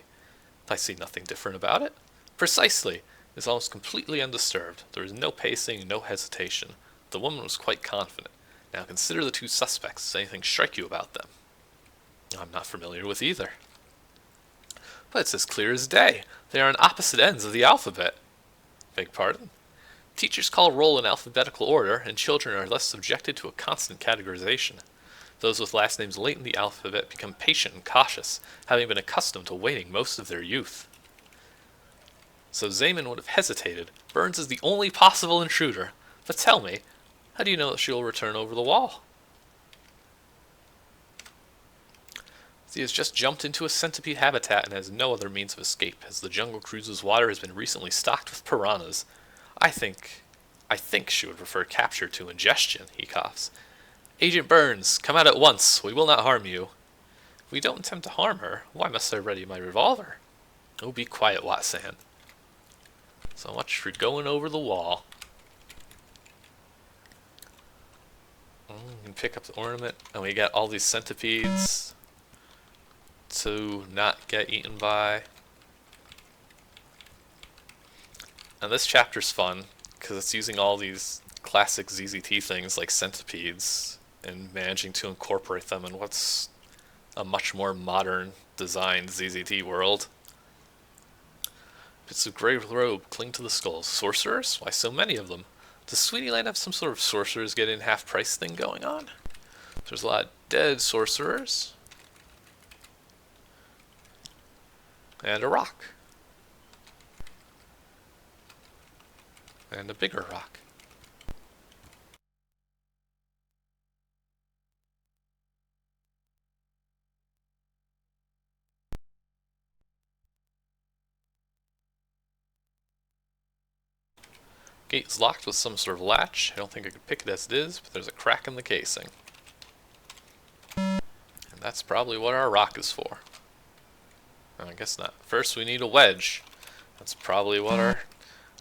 I see nothing different about it. Precisely. It is almost completely undisturbed. There is no pacing, no hesitation. The woman was quite confident. Now consider the 2 suspects. Does anything strike you about them? I'm not familiar with either. But it's as clear as day. They are on opposite ends of the alphabet. Beg pardon? Teachers call roll in alphabetical order, and children are thus subjected to a constant categorization. Those with last names late in the alphabet become patient and cautious, having been accustomed to waiting most of their youth. So Zaman would have hesitated. Burns is the only possible intruder. But tell me, how do you know that she will return over the wall? She has just jumped into a centipede habitat and has no other means of escape, as the jungle cruise's water has been recently stocked with piranhas. I think she would prefer capture to ingestion, he coughs. Agent Burns, come out at once. We will not harm you. If we don't intend to harm her, why must I ready my revolver? Oh, be quiet, Watson. So much for going over the wall. You can pick up the ornament, and we got all these centipedes to not get eaten by. And this chapter's fun, because it's using all these classic ZZT things like centipedes, and managing to incorporate them in what's a much more modern designed ZZT world. Bits of grey robe cling to the skulls. Sorcerers? Why so many of them? Does Sweetie have some sort of sorcerers get in half price thing going on? There's a lot of dead sorcerers. And a rock. And a bigger rock. Gate is locked with some sort of latch. I don't think I could pick it as it is, but there's a crack in the casing. And that's probably what our rock is for. I guess not. First we need a wedge. That's probably what our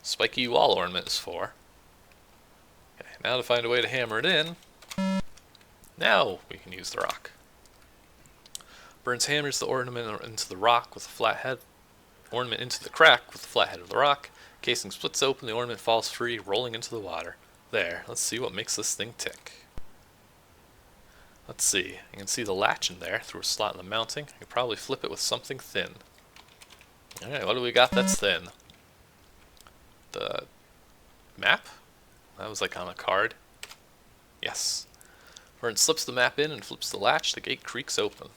spiky wall ornament is for. Okay, now to find a way to hammer it in. Now we can use the rock. Burns hammers the ornament into the rock with a flat head. Ornament into the crack with the flat head of the rock. Casing splits open, the ornament falls free, rolling into the water. There, let's see what makes this thing tick. Let's see, you can see the latch in there through a slot in the mounting. I could probably flip it with something thin. Alright, what do we got that's thin? The map? That was like on a card. Yes. Burns slips the map in and flips the latch. The gate creaks open.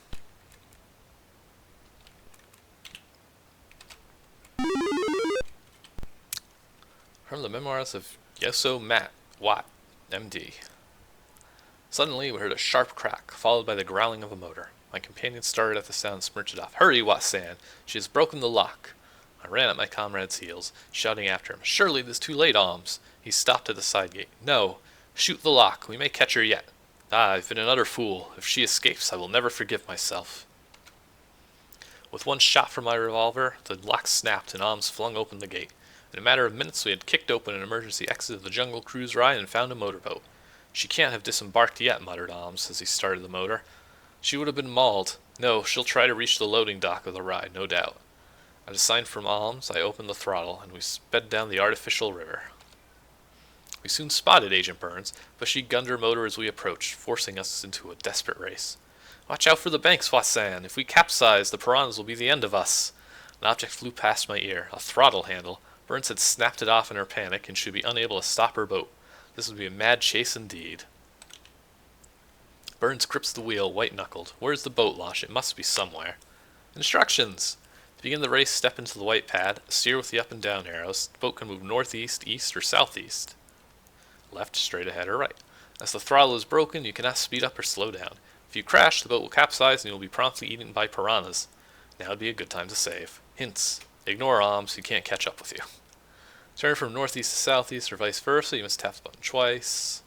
From the memoirs of Yoso Matt Watt, MD. Suddenly, we heard a sharp crack, followed by the growling of a motor. My companion started at the sound and smirched it off. "Hurry, Watsan! She has broken the lock!" I ran at my comrade's heels, shouting after him, "Surely it is too late, Alms!" He stopped at the side gate. "No! Shoot the lock! We may catch her yet!" "Ah, I've been an utter fool. If she escapes, I will never forgive myself." With one shot from my revolver, the lock snapped and Alms flung open the gate. In a matter of minutes, we had kicked open an emergency exit of the jungle cruise ride and found a motorboat. "She can't have disembarked yet," muttered Alms as he started the motor. "She would have been mauled. No, she'll try to reach the loading dock of the ride, no doubt." At a sign from Alms, I opened the throttle, and we sped down the artificial river. We soon spotted Agent Burns, but she gunned her motor as we approached, forcing us into a desperate race. "Watch out for the banks, Watsan! If we capsize, the piranhas will be the end of us!" An object flew past my ear, a throttle handle. Burns had snapped it off in her panic and should be unable to stop her boat. This would be a mad chase indeed. Burns grips the wheel, white-knuckled. Where's the boat launch? It must be somewhere. Instructions! To begin the race, step into the white pad, steer with the up and down arrows. The boat can move northeast, east, or southeast. Left, straight ahead, or right. As the throttle is broken, you cannot speed up or slow down. If you crash, the boat will capsize and you will be promptly eaten by piranhas. Now would be a good time to save. Hints. Ignore Alms, he can't catch up with you. Turn from northeast to southeast or vice versa, you must tap the button twice.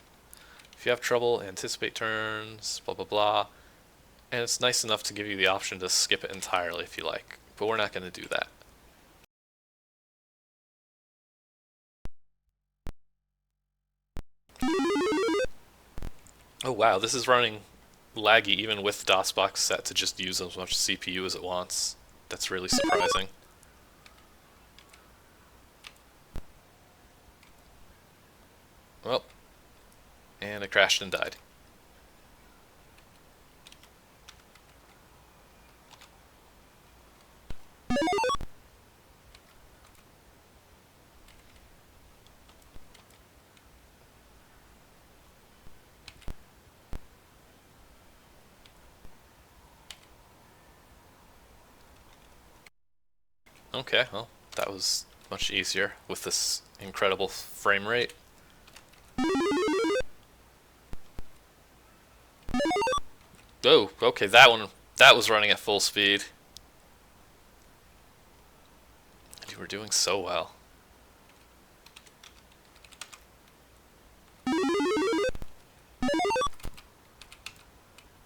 If you have trouble, anticipate turns, blah blah blah. And it's nice enough to give you the option to skip it entirely if you like, but we're not going to do that. Oh wow, this is running laggy even with DOSBox set to just use as much CPU as it wants. That's really surprising. Well, and it crashed and died. Okay, well, that was much easier with this incredible frame rate. Oh, okay, that was running at full speed. And you were doing so well.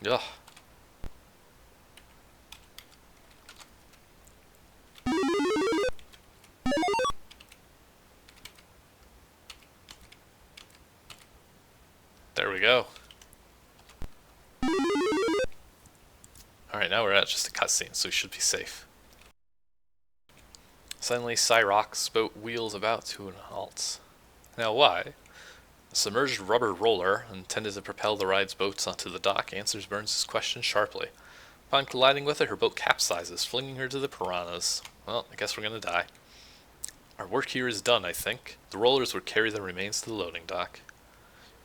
Ugh. There we go. Alright, now we're at just a cutscene, so we should be safe. Suddenly, Cyrock's boat wheels about to an halt. Now why? A submerged rubber roller, intended to propel the ride's boats onto the dock, answers Burns' question sharply. Upon colliding with it, her boat capsizes, flinging her to the piranhas. Well, I guess we're gonna die. Our work here is done, I think. The rollers would carry the remains to the loading dock.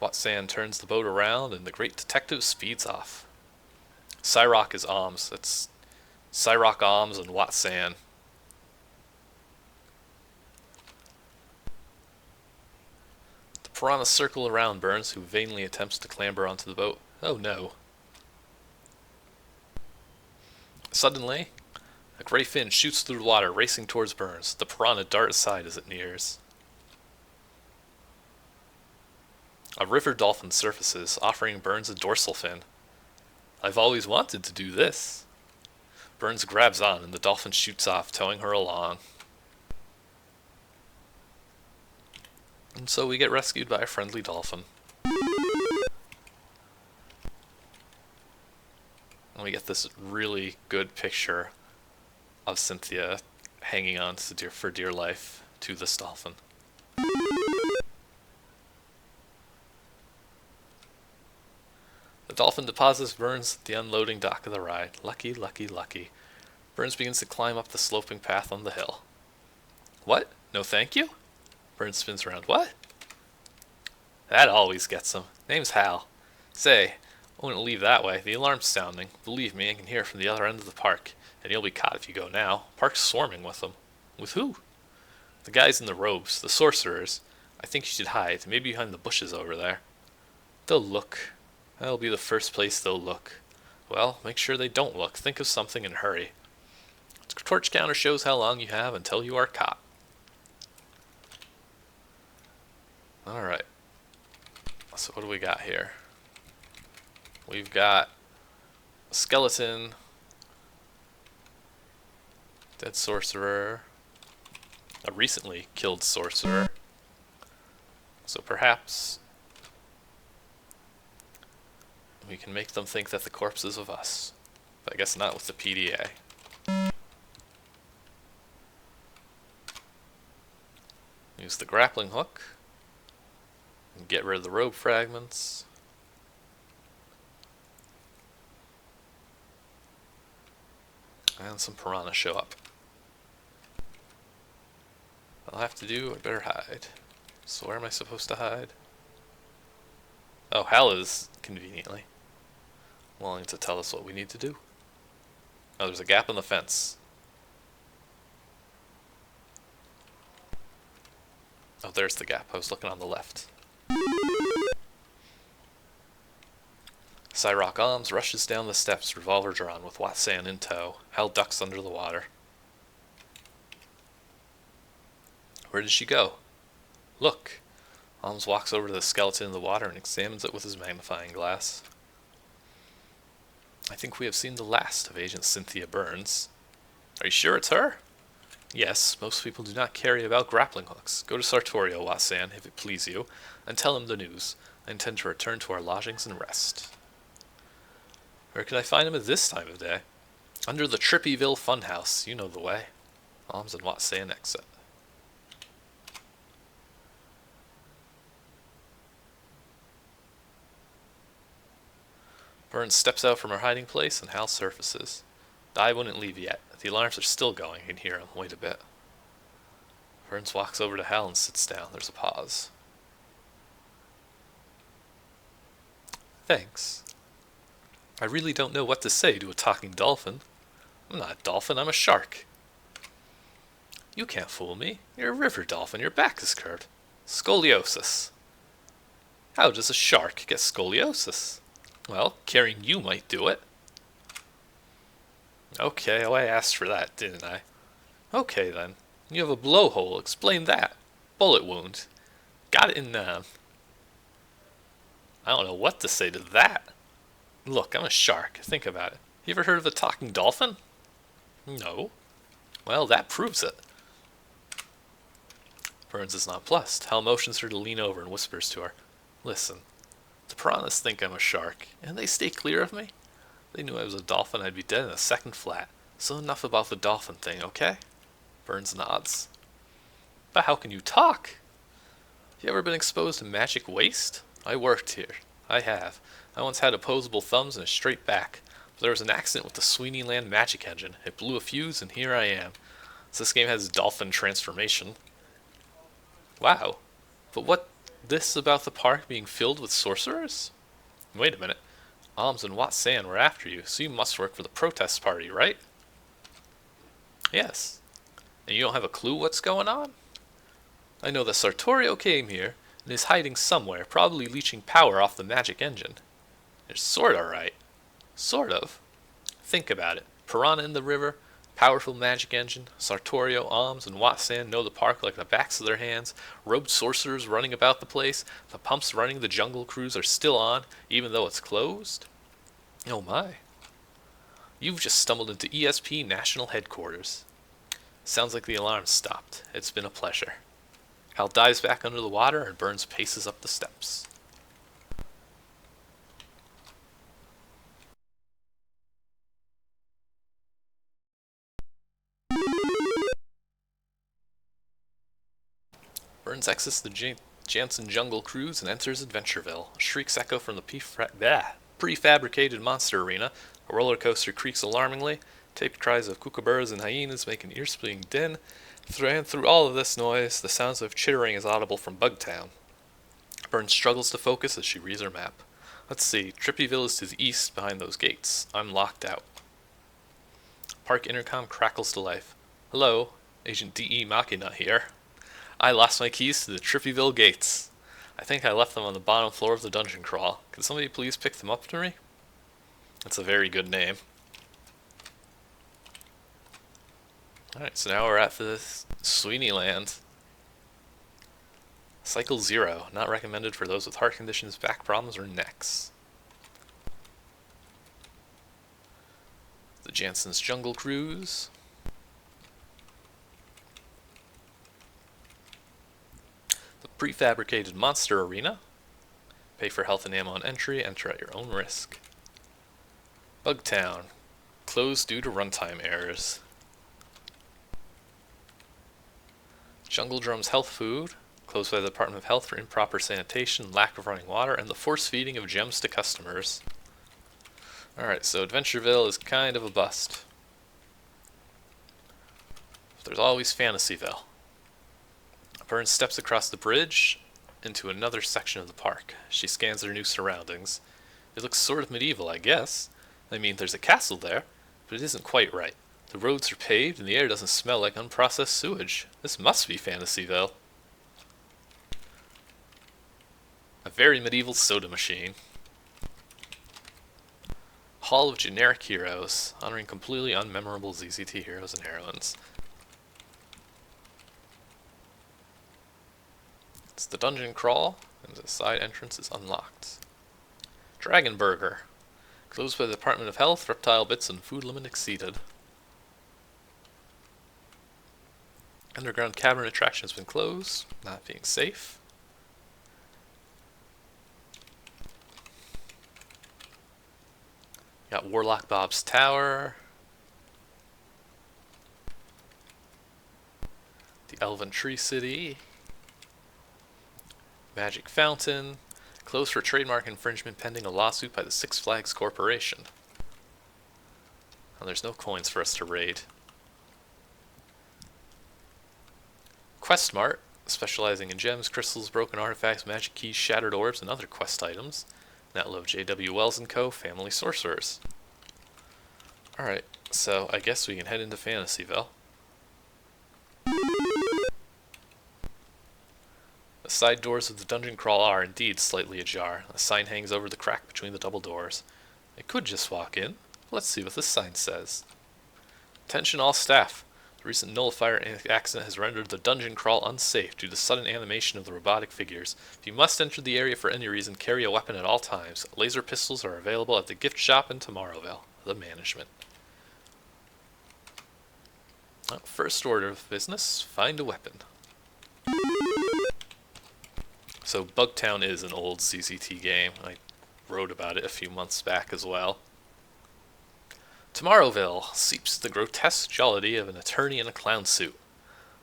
Watsan turns the boat around, and the great detective speeds off. Cyrock is Alms. That's Cyrock, Alms, and Watsan. The piranhas circle around Burns, who vainly attempts to clamber onto the boat. Oh no. Suddenly, a gray fin shoots through the water, racing towards Burns. The piranha darts aside as it nears. A river dolphin surfaces, offering Burns a dorsal fin. I've always wanted to do this. Burns grabs on, and the dolphin shoots off, towing her along. And so we get rescued by a friendly dolphin. And we get this really good picture of Cynthia hanging on to for dear life to this dolphin. The dolphin deposits Burns at the unloading dock of the ride. Lucky, lucky, lucky. Burns begins to climb up the sloping path on the hill. What? No thank you? Burns spins around. What? That always gets him. Name's Hal. Say, wouldn't leave that way. The alarm's sounding. Believe me, I can hear it from the other end of the park. And you'll be caught if you go now. Park's swarming with them. With who? The guys in the robes, the sorcerers. I think you should hide, maybe behind the bushes over there. They'll look. That'll be the first place they'll look. Well, make sure they don't look. Think of something and hurry. The torch counter shows how long you have until you are caught. Alright. So what do we got here? We've got a skeleton, dead sorcerer, a recently killed sorcerer. So perhaps we can make them think that the corpse is of us. But I guess not with the PDA. Use the grappling hook and get rid of the robe fragments. And some piranha show up. I'll have to do, I better hide. So where am I supposed to hide? Oh, Hal is conveniently willing to tell us what we need to do. Oh, there's a gap in the fence. Oh, there's the gap. I was looking on the left. Cyrock Alms rushes down the steps, revolver drawn, with Watsan in tow. Hal ducks under the water. Where did she go? Look! Alms walks over to the skeleton in the water and examines it with his magnifying glass. I think we have seen the last of Agent Cynthia Burns. Are you sure it's her? Yes, most people do not carry about grappling hooks. Go to Sartorio, Watsan, if it please you, and tell him the news. I intend to return to our lodgings and rest. Where can I find him at this time of day? Under the Trippyville Funhouse. You know the way. Alms and Watsan exit. Burns steps out from her hiding place and Hal surfaces. I wouldn't leave yet. The alarms are still going. I can hear him. Wait a bit. Burns walks over to Hal and sits down. There's a pause. Thanks. I really don't know what to say to a talking dolphin. I'm not a dolphin, I'm a shark. You can't fool me. You're a river dolphin. Your back is curved. Scoliosis. How does a shark get scoliosis? Well, carrying you might do it. Okay, oh, I asked for that, didn't I? Okay, then. You have a blowhole. Explain that. Bullet wound. Got it in, I don't know what to say to that. Look, I'm a shark. Think about it. You ever heard of a talking dolphin? No. Well, that proves it. Burns is nonplussed. Hal motions her to lean over and whispers to her. Listen, the piranhas think I'm a shark, and they stay clear of me. They knew I was a dolphin, I'd be dead in a second flat. So enough about the dolphin thing, okay? Burns nods. But how can you talk? You ever been exposed to magic waste? I worked here. I have. I once had opposable thumbs and a straight back. But there was an accident with the Sweeney Land magic engine. It blew a fuse, and here I am. So this game has dolphin transformation. Wow. But what this about the park being filled with sorcerers? Wait a minute. Alms and Watsan were after you, so you must work for the protest party, right? Yes. And you don't have a clue what's going on? I know that Sartorio came here and is hiding somewhere, probably leeching power off the magic engine. You're sorta right. Sort of. Think about it. Piranha in the river, powerful magic engine, Sartorio, Alms, and Watsan know the park like the backs of their hands, robed sorcerers running about the place, the pumps running the jungle cruise are still on, even though it's closed. Oh my. You've just stumbled into ESP National Headquarters. Sounds like the alarm stopped. It's been a pleasure. Hal dives back under the water and Burns paces up the steps. Burns exits the Jansen Jungle Cruise and enters Adventureville. Shrieks echo from the prefabricated monster arena. A roller coaster creaks alarmingly. Taped cries of kookaburras and hyenas make an ear-splitting din. Through all of this noise, the sounds of chittering is audible from Bugtown. Burns struggles to focus as she reads her map. Let's see, Trippyville is to the east behind those gates. I'm locked out. Park intercom crackles to life. Hello, Agent D.E. Machina here. I lost my keys to the Trippyville gates. I think I left them on the bottom floor of the dungeon crawl. Can somebody please pick them up to me? That's a very good name. Alright, so now we're at the Sweeney Land. Cycle 0, not recommended for those with heart conditions, back problems, or necks. The Jansen's Jungle Cruise. The prefabricated Monster Arena. Pay for health and ammo on entry, enter at your own risk. Bugtown, closed due to runtime errors. Jungle Drum's Health Food, closed by the Department of Health for improper sanitation, lack of running water, and the force feeding of gems to customers. Alright, so Adventureville is kind of a bust. But there's always Fantasyville. Burns steps across the bridge into another section of the park. She scans her new surroundings. It looks sort of medieval, I guess. I mean, there's a castle there, but it isn't quite right. The roads are paved and the air doesn't smell like unprocessed sewage. This must be Fantasyville. A very medieval soda machine. Hall of Generic Heroes, honoring completely unmemorable ZZT heroes and heroines. It's the dungeon crawl, and the side entrance is unlocked. Dragon Burger, closed by the Department of Health, reptile bits and food limit exceeded. Underground cavern attraction has been closed, not being safe. Got Warlock Bob's Tower. The Elven Tree City. Magic Fountain. Closed for trademark infringement pending a lawsuit by the Six Flags Corporation. And there's no coins for us to raid. Quest Mart, specializing in gems, crystals, broken artifacts, magic keys, shattered orbs, and other quest items. Netlow of J.W. Wells & Co., Family Sorcerers. Alright, so I guess we can head into Fantasyville. The side doors of the dungeon crawl are indeed slightly ajar. A sign hangs over the crack between the double doors. I could just walk in. Let's see what this sign says. Attention all staff. The recent nullifier accident has rendered the dungeon crawl unsafe due to sudden animation of the robotic figures. If you must enter the area for any reason, carry a weapon at all times. Laser pistols are available at the gift shop in Tomorrowville. The management. Well, first order of business, find a weapon. So Bugtown is an old ZZT game. I wrote about it a few months back as well. Tomorrowville seeps the grotesque jollity of an attorney in a clown suit.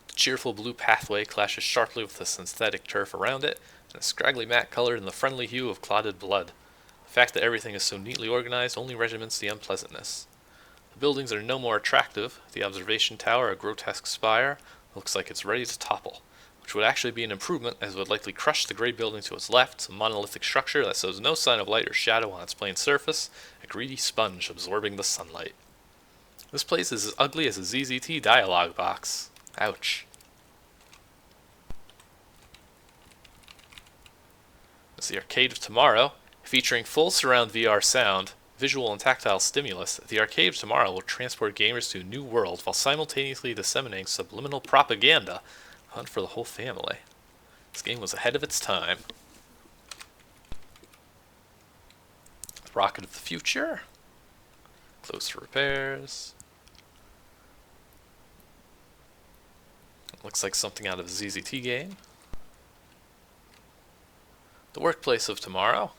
The cheerful blue pathway clashes sharply with the synthetic turf around it, and a scraggly mat colored in the friendly hue of clotted blood. The fact that everything is so neatly organized only regiments the unpleasantness. The buildings are no more attractive. The observation tower, a grotesque spire, looks like it's ready to topple, which would actually be an improvement, as it would likely crush the gray building to its left, a monolithic structure that shows no sign of light or shadow on its plain surface, a greedy sponge absorbing the sunlight. This place is as ugly as a ZZT dialogue box. Ouch. It's the Arcade of Tomorrow, featuring full surround VR sound, visual and tactile stimulus. The Arcade of Tomorrow will transport gamers to a new world while simultaneously disseminating subliminal propaganda. Fun for the whole family. This game was ahead of its time. Rocket of the Future. Closed for repairs. Looks like something out of a ZZT game. The Workplace of Tomorrow.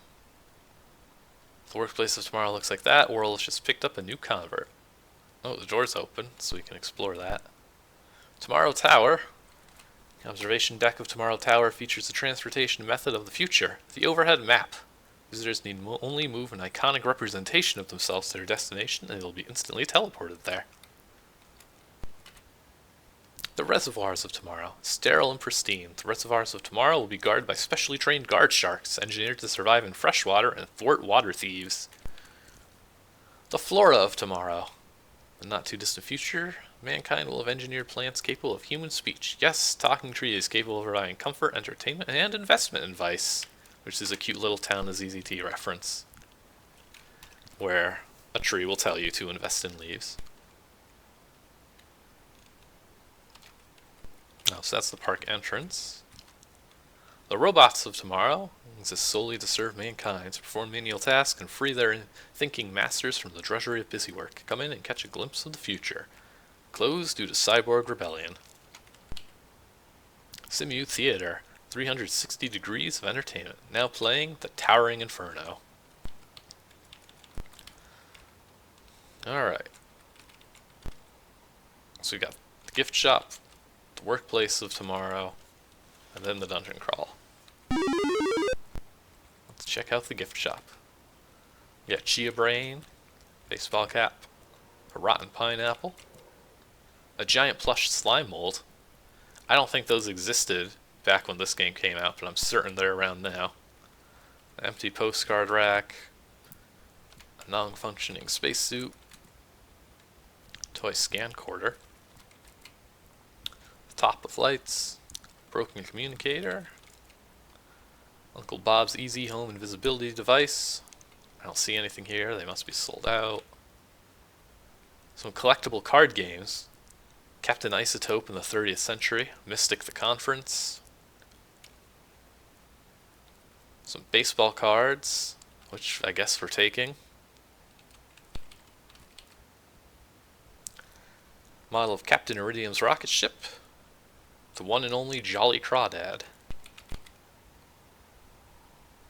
The Workplace of Tomorrow looks like that. Oral has just picked up a new convert. Oh, the door's open, so we can explore that. Tomorrow Tower. The observation deck of Tomorrow Tower features the transportation method of the future, the overhead map. Visitors need only move an iconic representation of themselves to their destination, and they will be instantly teleported there. The reservoirs of tomorrow. Sterile and pristine, the reservoirs of tomorrow will be guarded by specially trained guard sharks, engineered to survive in fresh water and thwart water thieves. The flora of tomorrow. In the not too distant future, mankind will have engineered plants capable of human speech. Yes, talking trees capable of providing comfort, entertainment, and investment advice, which is a cute little Town is ZZT reference, where a tree will tell you to invest in leaves. Oh, so that's the park entrance. The robots of tomorrow exist solely to serve mankind, to perform menial tasks and free their thinking masters from the drudgery of busy work. Come in and catch a glimpse of the future. Closed due to cyborg rebellion. Simu Theater, 360 degrees of entertainment. Now playing The Towering Inferno. Alright. So we got the gift shop, the workplace of tomorrow, and then the dungeon crawl. Let's check out the gift shop. We got chia brain, baseball cap, a rotten pineapple, a giant plush slime mold. I don't think those existed back when this game came out, but I'm certain they're around now. An empty postcard rack, a non-functioning spacesuit, toy scancorder, top of lights, broken communicator, Uncle Bob's Easy Home Invisibility device. I don't see anything here, they must be sold out. Some collectible card games. Captain Isotope in the 30th Century, Mystic the Conference. Some baseball cards, which I guess we're taking. Model of Captain Iridium's rocket ship. The one and only Jolly Crawdad.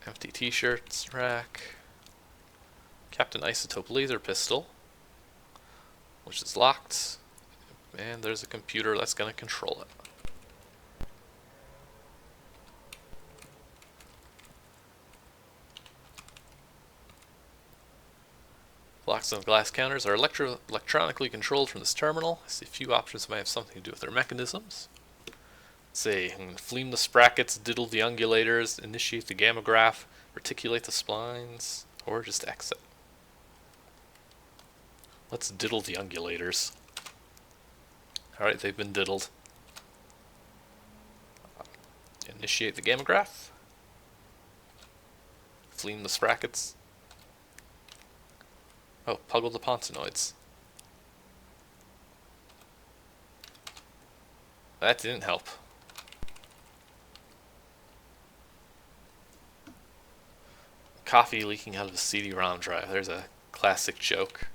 Empty t-shirts rack. Captain Isotope laser pistol, which is locked. And there's a computer that's going to control it. Blocks on glass counters are electronically controlled from this terminal. I see a few options that might have something to do with their mechanisms. Let's see, fleam the sprockets, diddle the ungulators, initiate the gamma graph, reticulate the splines, or just exit. Let's diddle the ungulators. Alright, they've been diddled. Initiate the gamma graph. Fleam the sprockets. Oh, puggle the pontonoids. That didn't help. Coffee leaking out of a CD-ROM drive. There's a classic joke.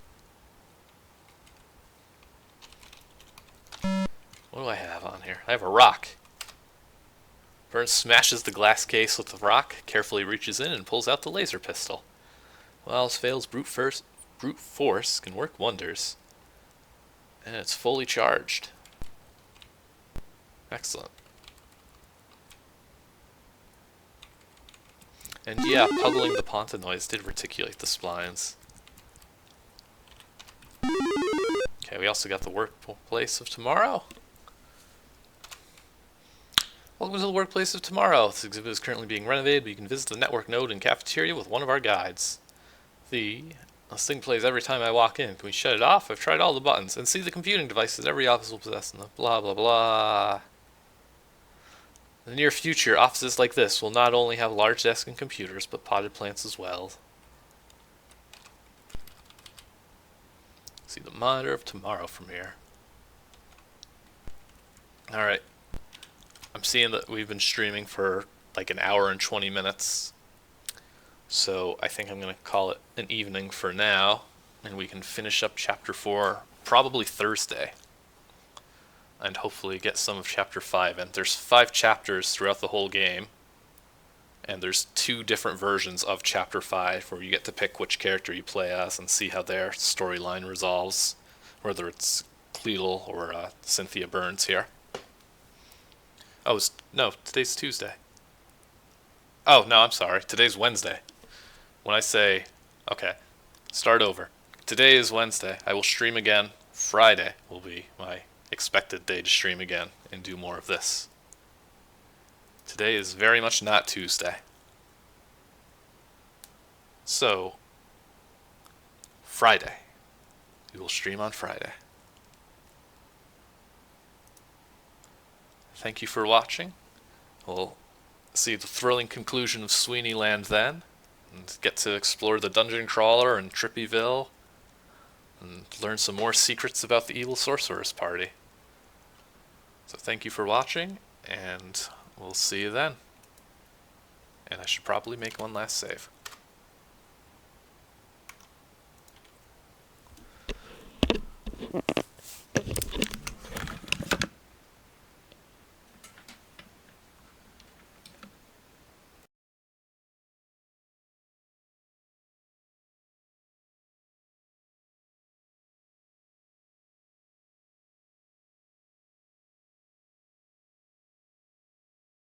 What do I have on here? I have a rock. Burns smashes the glass case with the rock, carefully reaches in and pulls out the laser pistol. While fails brute force can work wonders. And it's fully charged. Excellent. And yeah, puggling the pontonoids did reticulate the splines. Okay, we also got the workplace of tomorrow. Welcome to the workplace of tomorrow. This exhibit is currently being renovated, but you can visit the network node and cafeteria with one of our guides. This thing plays every time I walk in. Can we shut it off? I've tried all the buttons. And see the computing devices every office will possess in the blah blah blah. In the near future, offices like this will not only have large desks and computers, but potted plants as well. See the monitor of tomorrow from here. Alright. I'm seeing that we've been streaming for like an hour and 20 minutes. So I think I'm going to call it an evening for now. And we can finish up Chapter 4 probably Thursday. And hopefully get some of Chapter 5. And there's 5 chapters throughout the whole game. And there's 2 different versions of Chapter 5 where you get to pick which character you play as and see how their storyline resolves. Whether it's Cleedle or Cynthia Burns here. Oh, no, today's Tuesday. Oh, no, I'm sorry. Today's Wednesday. When I say, okay, start over. Today is Wednesday. I will stream again. Friday will be my expected day to stream again and do more of this. Today is very much not Tuesday. So, Friday. We will stream on Friday. Thank you for watching. We'll see the thrilling conclusion of Sweeney Land then, and get to explore the dungeon crawler and Trippyville, and learn some more secrets about the evil sorcerer's party. So thank you for watching, and we'll see you then. And I should probably make one last save.